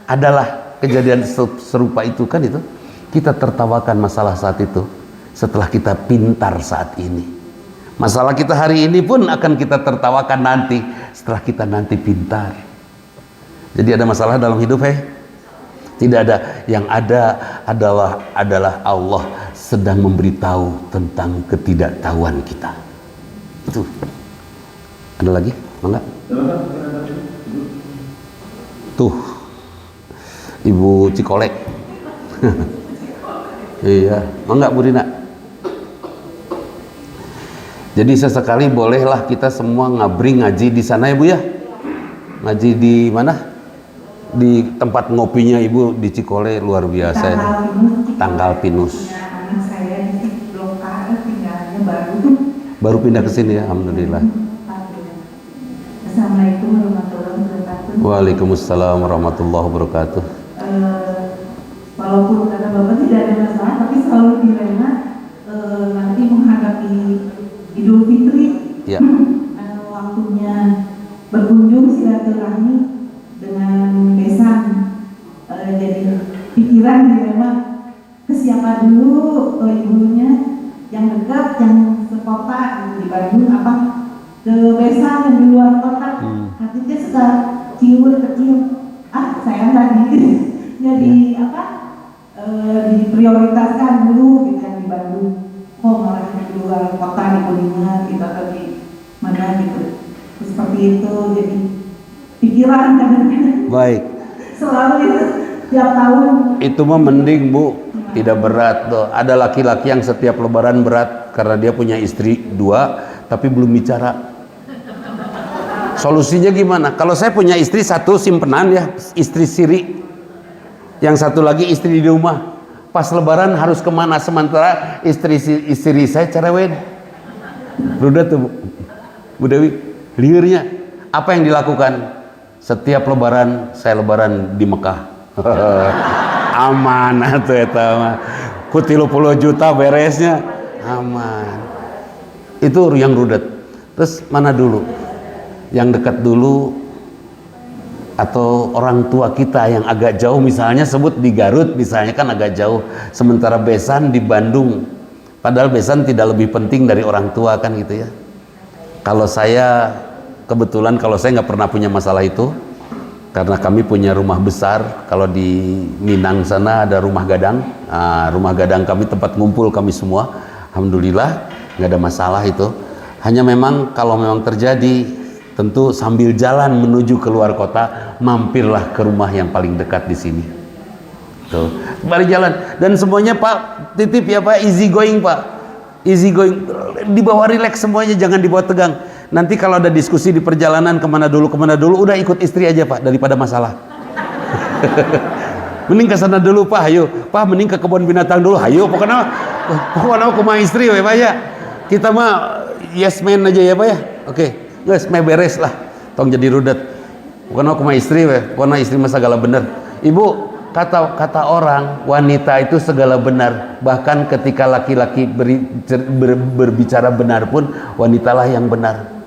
Adalah kejadian serupa itu kan itu. Kita tertawakan masalah saat itu setelah kita pintar saat ini. Masalah kita hari ini pun akan kita tertawakan nanti setelah kita nanti pintar. Jadi ada masalah dalam hidup, tidak ada. Yang ada adalah Allah sedang memberitahu tentang ketidaktahuan kita. Itu. Ada lagi? Enggak? Tuh, Ibu Cikolek. Iya, enggak Bu Rina? Jadi sesekali bolehlah kita semua ngabring ngaji di sana ya Bu ya. Ngaji di mana? Di tempat ngopinya Ibu di Cikole, luar biasa ya. Tanggal Pinus. Anak saya di Blok A tinggalnya baru. Baru pindah ke sini ya, alhamdulillah. Assalamualaikum warahmatullahi wabarakatuh. Waalaikumsalam warahmatullahi wabarakatuh. Walaupun kata Bapak tidak ada masalah, tapi selalu dilema nanti menghadapi Idul Fitri. Ya. Waktunya berkunjung silaturahmi dengan besan, jadi pikiran dilema ke siapa dulu, ke ibunya yang dekat, yang sekota di Bandung, apa ke besan yang di luar kota. Hatinya suka cium kecil, saya nggak jadi apa diprioritaskan dulu gitu yang di Bandung. Kok malah di luar kota di Kuningan kita lagi mana gitu. Seperti itu, jadi pikiran kadang-kadang. Baik. Selalu itu tiap tahun. Itu mah mending Bu, tidak berat tuh. Ada laki-laki yang setiap lebaran berat karena dia punya istri 2 tapi belum bicara. Solusinya gimana? Kalau saya punya istri 1 simpenan ya, istri siri. Yang 1 lagi istri di rumah. Pas lebaran harus kemana? Sementara istri saya cerewet. Udah tuh Bu Dewi, liurnya apa yang dilakukan? Setiap lebaran saya lebaran di Mekah. Aman atuh eta mah. Ku 30 juta beresnya. Aman. Itu yang rudet. Terus mana dulu? Yang dekat dulu atau orang tua kita yang agak jauh, misalnya sebut di Garut misalnya kan agak jauh, sementara besan di Bandung, padahal besan tidak lebih penting dari orang tua kan gitu ya. Kalau saya kebetulan, kalau saya nggak pernah punya masalah itu karena kami punya rumah besar. Kalau di Minang sana ada rumah gadang. Nah, rumah gadang kami tempat ngumpul kami semua, alhamdulillah nggak ada masalah itu. Hanya memang kalau memang terjadi, tentu sambil jalan menuju keluar kota, mampirlah ke rumah yang paling dekat di sini. Tuh, balik jalan dan semuanya Pak titip ya Pak, easy going Pak, easy going, dibawa relax semuanya, jangan dibawa tegang. Nanti kalau ada diskusi di perjalanan kemana dulu, udah ikut istri aja Pak daripada masalah. Mending ke sana dulu Pak, ayo Pak, mending ke kebun binatang dulu, ayo pokoknya kumaha istri ya Pak ya. Kita mah yes man aja ya Pak ya. Oke. Guys, beres lah, tong jadi rudet. Bukan aku mah istri, pokoknya istri mah segala bener. Ibu, kata orang wanita itu segala benar. Bahkan ketika laki-laki berbicara benar pun, wanitalah yang benar,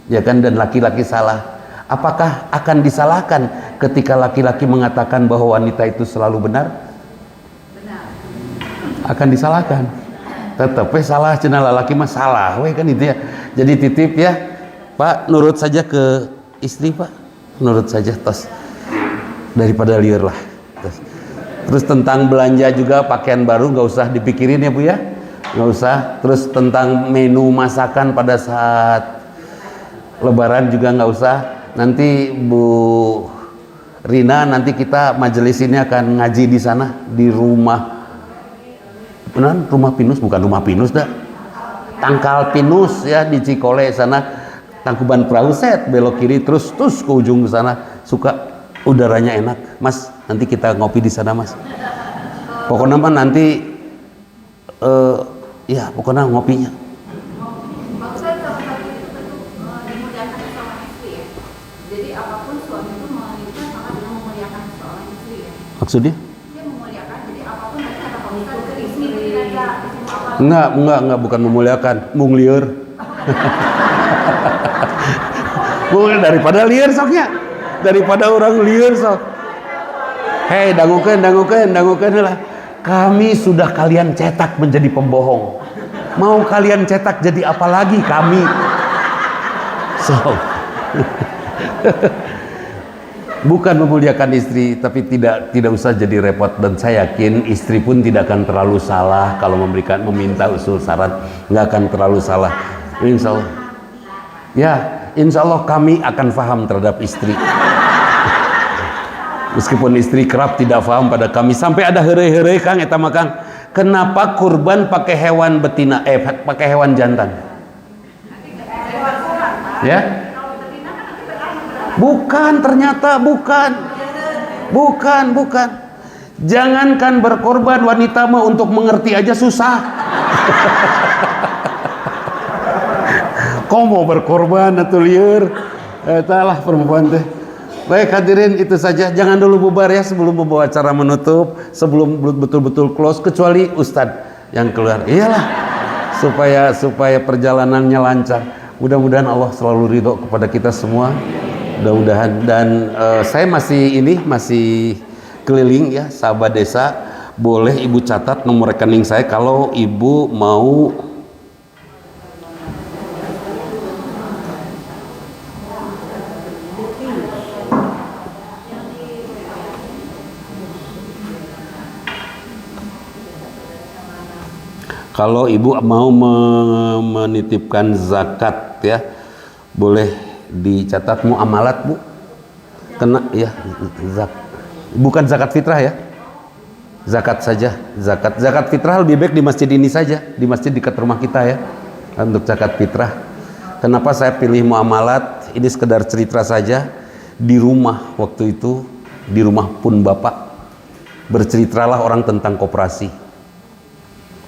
ya kan? Dan laki-laki salah. Apakah akan disalahkan ketika laki-laki mengatakan bahwa wanita itu selalu benar? Benar. Akan disalahkan. Tetep salah, cenah lalaki mah salah, kan itu ya. Jadi titip ya. Pak, nurut saja ke istri Pak, nurut saja tos, daripada liar lah. Terus tentang belanja juga pakaian baru nggak usah dipikirin ya Bu ya, nggak usah. Terus tentang menu masakan pada saat lebaran juga nggak usah. Nanti Bu Rina, nanti kita majelis ini akan ngaji di sana di rumah, benar rumah Pinus, bukan rumah Pinus dah, Tangkal Pinus ya di Cikole sana. Tangkuban Perahu set belok kiri terus ke ujung ke sana, suka udaranya enak Mas, nanti kita ngopi di sana Mas. Pokoknya mah nanti ya pokoknya ngopinya. Maksudnya salah satu itu tentu dimuliakan seorang istri ya. Jadi apapun suami itu menikah sama dengan memuliakan seorang istri ya. Maksudnya? Dia memuliakan, jadi apapun nanti kata pemirsa ke istri aja. Enggak, bukan memuliakan, munglieur. Daripada liar soknya, daripada orang liar sok. Hei, dangukeun lah. Kami sudah kalian cetak menjadi pembohong. Mau kalian cetak jadi apa lagi kami? So, Bukan memuliakan istri, tapi tidak usah jadi repot. Dan saya yakin istri pun tidak akan terlalu salah kalau meminta usul saran, nggak akan terlalu salah. Insya Allah. Ya, insya Allah kami akan paham terhadap istri. Meskipun istri kerap tidak paham pada kami, sampai ada heureuy-heureuy Kang eta mah Kang. Kenapa kurban pakai hewan betina, pakai hewan jantan? Ya? Bukan, ternyata bukan. Jangankan berkorban, wanita mah untuk mengerti aja susah. Kok mau berkorban atau liur? Etalah perempuan teh. Baik hadirin, itu saja. Jangan dulu bubar ya sebelum membawa acara menutup, sebelum betul-betul close, kecuali Ustadz yang keluar. Iyalah, supaya perjalanannya lancar. Mudah-mudahan Allah selalu ridho kepada kita semua. Mudah-mudahan. Dan saya masih keliling ya, sahabat desa. Boleh ibu catat nomor rekening saya kalau ibu mau menitipkan zakat ya, boleh dicatat muamalat Bu. Kena ya, bukan zakat fitrah ya. Zakat saja, zakat fitrah lebih baik di masjid ini saja, di masjid dekat rumah kita ya. Untuk zakat fitrah. Kenapa saya pilih muamalat? Ini sekedar cerita saja. Di rumah waktu itu, di rumah pun Bapak, berceritalah orang tentang koperasi.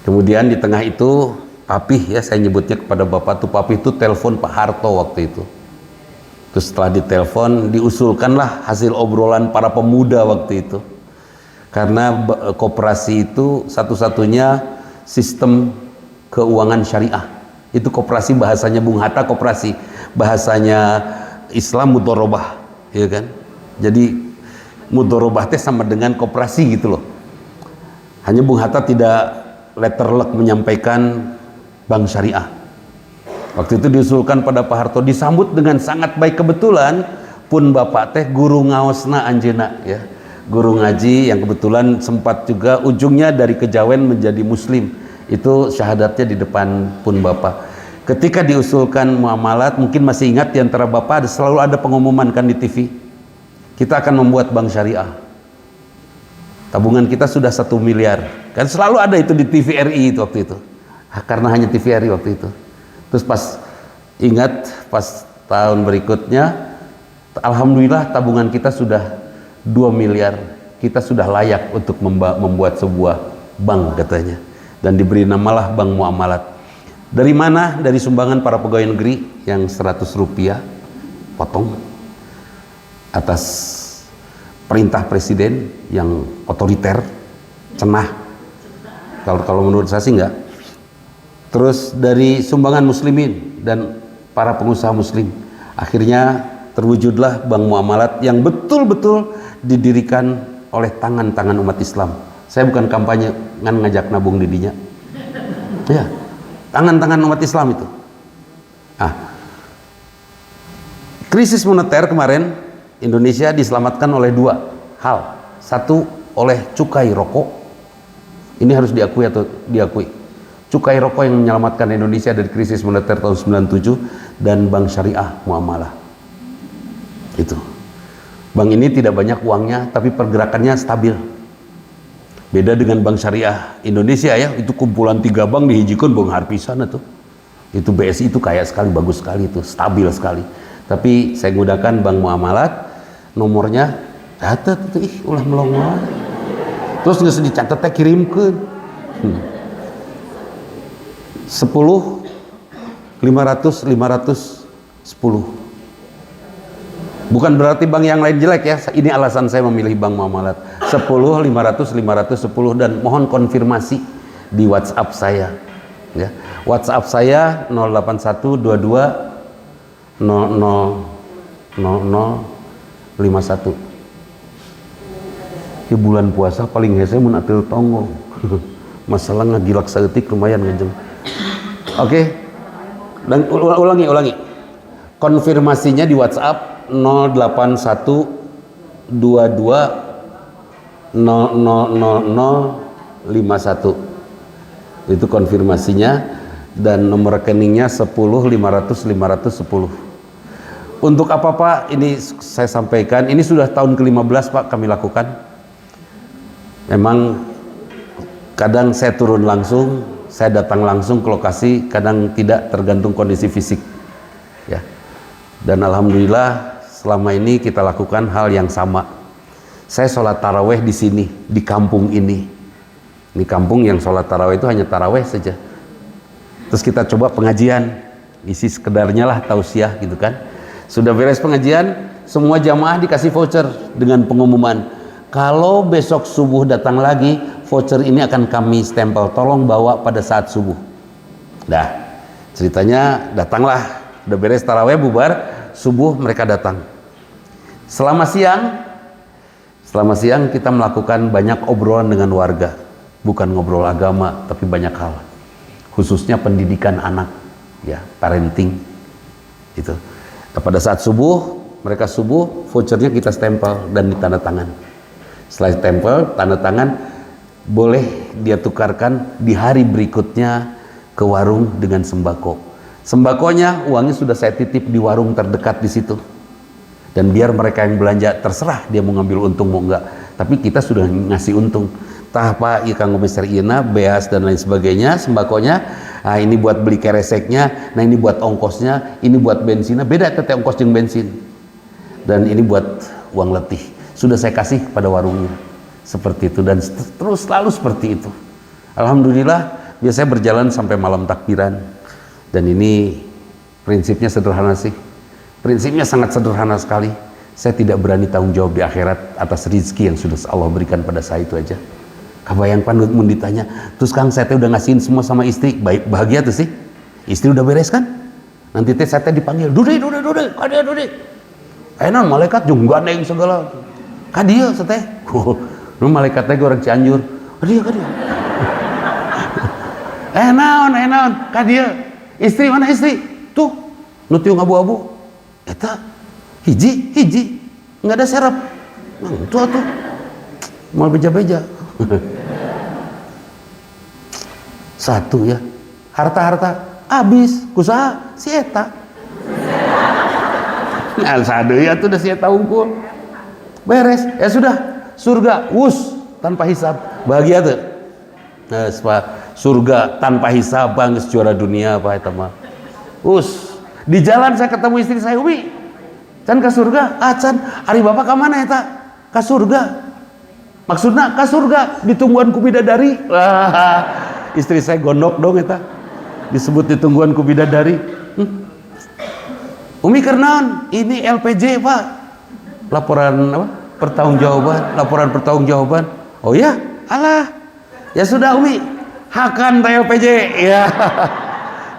Kemudian di tengah itu Papih ya, saya nyebutnya kepada Bapak tuh, Papih itu telepon Pak Harto waktu itu. Terus setelah ditelepon, diusulkanlah hasil obrolan para pemuda waktu itu. Karena koperasi itu satu-satunya sistem keuangan syariah. Itu koperasi, bahasanya Bung Hatta koperasi, bahasanya Islam mudorobah, ya kan? Jadi mudorobah teh sama dengan koperasi gitu loh. Hanya Bung Hatta tidak letterlek menyampaikan bank syariah. Waktu itu diusulkan pada Pak Harto, disambut dengan sangat baik. Kebetulan pun Bapak teh guru ngaosna anjeuna ya, guru ngaji yang kebetulan sempat juga ujungnya dari kejawen menjadi muslim. Itu syahadatnya di depan pun Bapak. Ketika diusulkan muamalat, mungkin masih ingat di antara Bapak selalu ada pengumuman kan di TV, kita akan membuat bank syariah. Tabungan kita sudah 1 miliar. Kan selalu ada itu di TVRI itu waktu itu. Karena hanya TVRI waktu itu. Terus pas tahun berikutnya, alhamdulillah tabungan kita sudah 2 miliar. Kita sudah layak untuk membuat sebuah bank katanya. Dan diberi namalah Bank Muamalat. Dari mana? Dari sumbangan para pegawai negeri yang 100 rupiah potong atas perintah presiden yang otoriter, cenah. Kalau menurut saya sih enggak. Terus dari sumbangan muslimin dan para pengusaha muslim, akhirnya terwujudlah Bank Muamalat yang betul-betul didirikan oleh tangan-tangan umat Islam. Saya bukan kampanye ngajak nabung didinya. Ya, tangan-tangan umat Islam itu. Krisis moneter kemarin Indonesia diselamatkan oleh 2 hal. Satu, oleh cukai rokok. Ini harus diakui atau diakui. Cukai rokok yang menyelamatkan Indonesia dari krisis moneter tahun 97, dan bank syariah muamalah. Itu. Bank ini tidak banyak uangnya, tapi pergerakannya stabil. Beda dengan bank syariah Indonesia ya, itu kumpulan 3 bank dihijikan bang harpisan itu. Itu BSI itu kaya sekali, bagus sekali itu, stabil sekali. Tapi saya gunakan bank muamalat, nomornya catat itu, ulah melongo. Terus nggak dicatat teh kirimkeun. 10 500 510. Bukan berarti bank yang lain jelek ya. Ini alasan saya memilih bank muamalat. 10 500 510, dan mohon konfirmasi di WhatsApp saya. Ya. WhatsApp saya 08122 000051. Di bulan puasa paling hese mun atil tonggo. Masalah ngagilak saeutik lumayan ngejeng. Oke. Dan ulangi. konfirmasinya di WhatsApp 08122000051. Itu konfirmasinya, dan nomor rekeningnya 10 500 510. Untuk apa Pak? Ini saya sampaikan, ini sudah tahun ke-15 Pak kami lakukan. Memang kadang saya turun langsung, saya datang langsung ke lokasi, kadang tidak, tergantung kondisi fisik ya. Dan alhamdulillah selama ini kita lakukan hal yang sama. Saya sholat taraweh di sini, di kampung ini. Di kampung yang sholat taraweh itu hanya taraweh saja. Terus kita coba pengajian, isi sekedarnya lah, tausiah gitu kan. Sudah beres pengajian, semua jamaah dikasih voucher dengan pengumuman, kalau besok subuh datang lagi, voucher ini akan kami stempel, tolong bawa pada saat subuh. Dah, ceritanya datanglah, udah beres taraweh bubar, subuh mereka datang. Selama siang kita melakukan banyak obrolan dengan warga, bukan ngobrol agama, tapi banyak hal, khususnya pendidikan anak, ya, parenting, itu. Nah, pada saat subuh, mereka subuh, vouchernya kita stempel dan ditanda tangan. Setelah stempel, tanda tangan, boleh dia tukarkan di hari berikutnya ke warung dengan sembako. Sembakonya, uangnya sudah saya titip di warung terdekat di situ. Dan biar mereka yang belanja, terserah dia mau ngambil untung mau enggak. Tapi kita sudah ngasih untung. Tah Pak, ikan komisar Ina, beas dan lain sebagainya, sembakonya. Nah, ini buat beli kereseknya, nah ini buat ongkosnya, ini buat bensinnya, beda tete ongkos jeung bensin. Dan ini buat uang letih. Sudah saya kasih pada warungnya. Seperti itu, dan terus selalu seperti itu. Alhamdulillah, biasanya berjalan sampai malam takbiran. Dan ini prinsipnya sederhana sih. Prinsipnya sangat sederhana sekali. Saya tidak berani tanggung jawab di akhirat atas rezeki yang sudah Allah berikan pada saya, itu aja. Kabayang panut mun ditanya, terus Kang saya udah ngasihin semua sama istri, baik bahagia tuh sih. Istri udah beres kan? Nanti teh saya dipanggil, dude, kadia dude. Enak malaikat juga neng segala. Kadia seteh. Lu malaikat teh orang Cianjur. Kadia. Naon, kadia. Istri mana istri? Tuh, nu tiung abu-abu. Eta hiji, enggak ada serep. Nah, itu atuh. Mal beja-beja. Satu ya, harta habis kusaha si eta. Nah, sadu ya tuh udah si eta unggul. Beres, ya sudah, surga wus tanpa hisab. Bahagia tuh. Nah, surga tanpa hisab, geus juara dunia apa eta mah. Wus, di jalan saya ketemu istri saya, Umi. Can ke surga? Can, ari bapak ka mana eta? Ka surga. Maksudnya ke surga, ditungguan ku bidadari. Istri saya gondok dong eta. Disebut ditungguan ku bidadari. Umi kernaon? Ini LPJ Pak. Laporan apa? Laporan pertanggungjawaban. Oh ya? Alah. Ya sudah Umi. Hakan LPJ. Ya.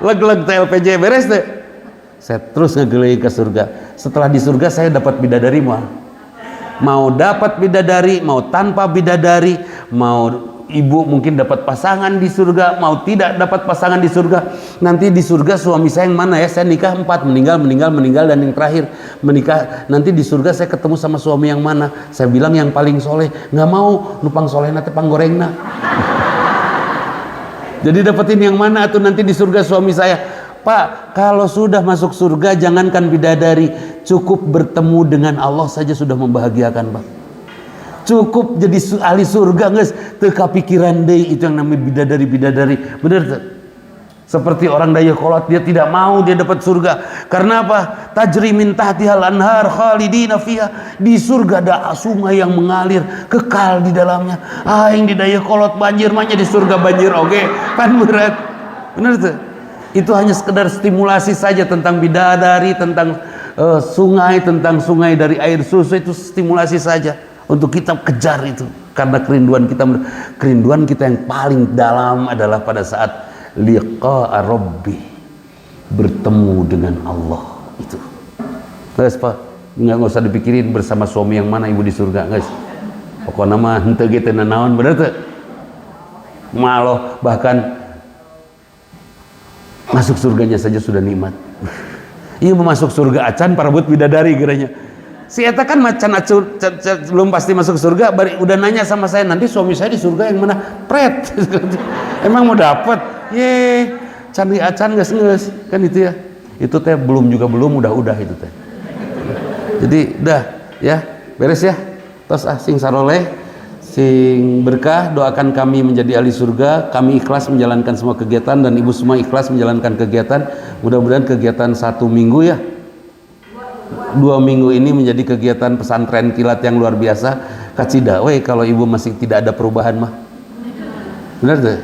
Leg-leg LPJ beres deh. Saya terus ngegelein ke surga. Setelah di surga saya dapat bidadari mau dapat bidadari, mau tanpa bidadari, mau ibu mungkin dapat pasangan di surga, mau tidak dapat pasangan di surga. Nanti di surga suami saya yang mana ya? Saya nikah 4, meninggal, dan yang terakhir menikah. Nanti di surga saya ketemu sama suami yang mana? Saya bilang yang paling soleh. Nggak mau, nupang soleh nate panggorengna. Jadi dapetin yang mana tuh nanti di surga suami saya? Pak, kalau sudah masuk surga jangankan bidadari, cukup bertemu dengan Allah saja sudah membahagiakan Pak. Cukup jadi ahli surga guys, teu kapikiran deui itu yang namanya bidadari. Bener tuh? Seperti orang daya kolot, dia tidak mau dia dapat surga. Karena apa? Tajri min tahtihal anhar khalidina fiha. Di surga ada sungai yang mengalir kekal di dalamnya. Yang di daya kolot banjir mah di surga banjir oke. Pan berat. Bener tuh? Itu hanya sekedar stimulasi saja tentang bidadari, tentang sungai, tentang sungai dari air susu, itu stimulasi saja untuk kita kejar itu. Karena kerinduan kita yang paling dalam adalah pada saat liqa'a rabbi, bertemu dengan Allah itu. Guys Pak, nggak usah dipikirin bersama suami yang mana ibu di surga guys. Pokoknya mah henteu ge teu naon bener teu. Malah bahkan masuk surganya saja sudah nikmat. Iya mau masuk surga acan parebut bidadari geranya. Si eta kan macan acu belum pasti masuk surga, udah nanya sama saya, nanti suami saya di surga yang mana? Pret. Emang mau dapat? Ye, can acan geus kan itu ya. Itu teh belum udah itu teh. Jadi dah ya, beres ya. Tos sing saroleh, sing berkah, doakan kami menjadi ahli surga. Kami ikhlas menjalankan semua kegiatan dan ibu semua ikhlas menjalankan kegiatan. Mudah-mudahan kegiatan 1 minggu ya, 2 minggu ini menjadi kegiatan pesantren kilat yang luar biasa. Kacida, kalau ibu masih tidak ada perubahan mah, benar tuh?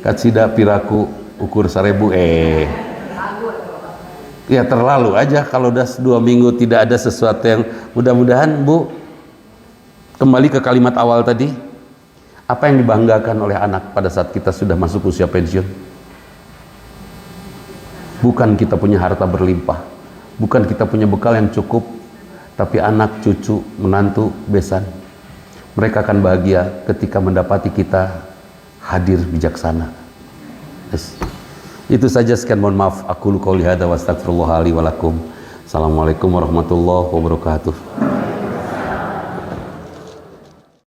Kacida piraku ukur 1000 ya terlalu aja kalau udah 2 minggu tidak ada sesuatu yang, mudah-mudahan Bu kembali ke kalimat awal tadi, apa yang dibanggakan oleh anak pada saat kita sudah masuk usia pensiun? Bukan kita punya harta berlimpah, bukan kita punya bekal yang cukup, tapi anak, cucu, menantu, besan. Mereka akan bahagia ketika mendapati kita hadir bijaksana. Yes. Itu saja, sekian, mohon maaf. Aku qouli hadza wa astaghfirullah li wa lakum. Assalamualaikum warahmatullahi wabarakatuh.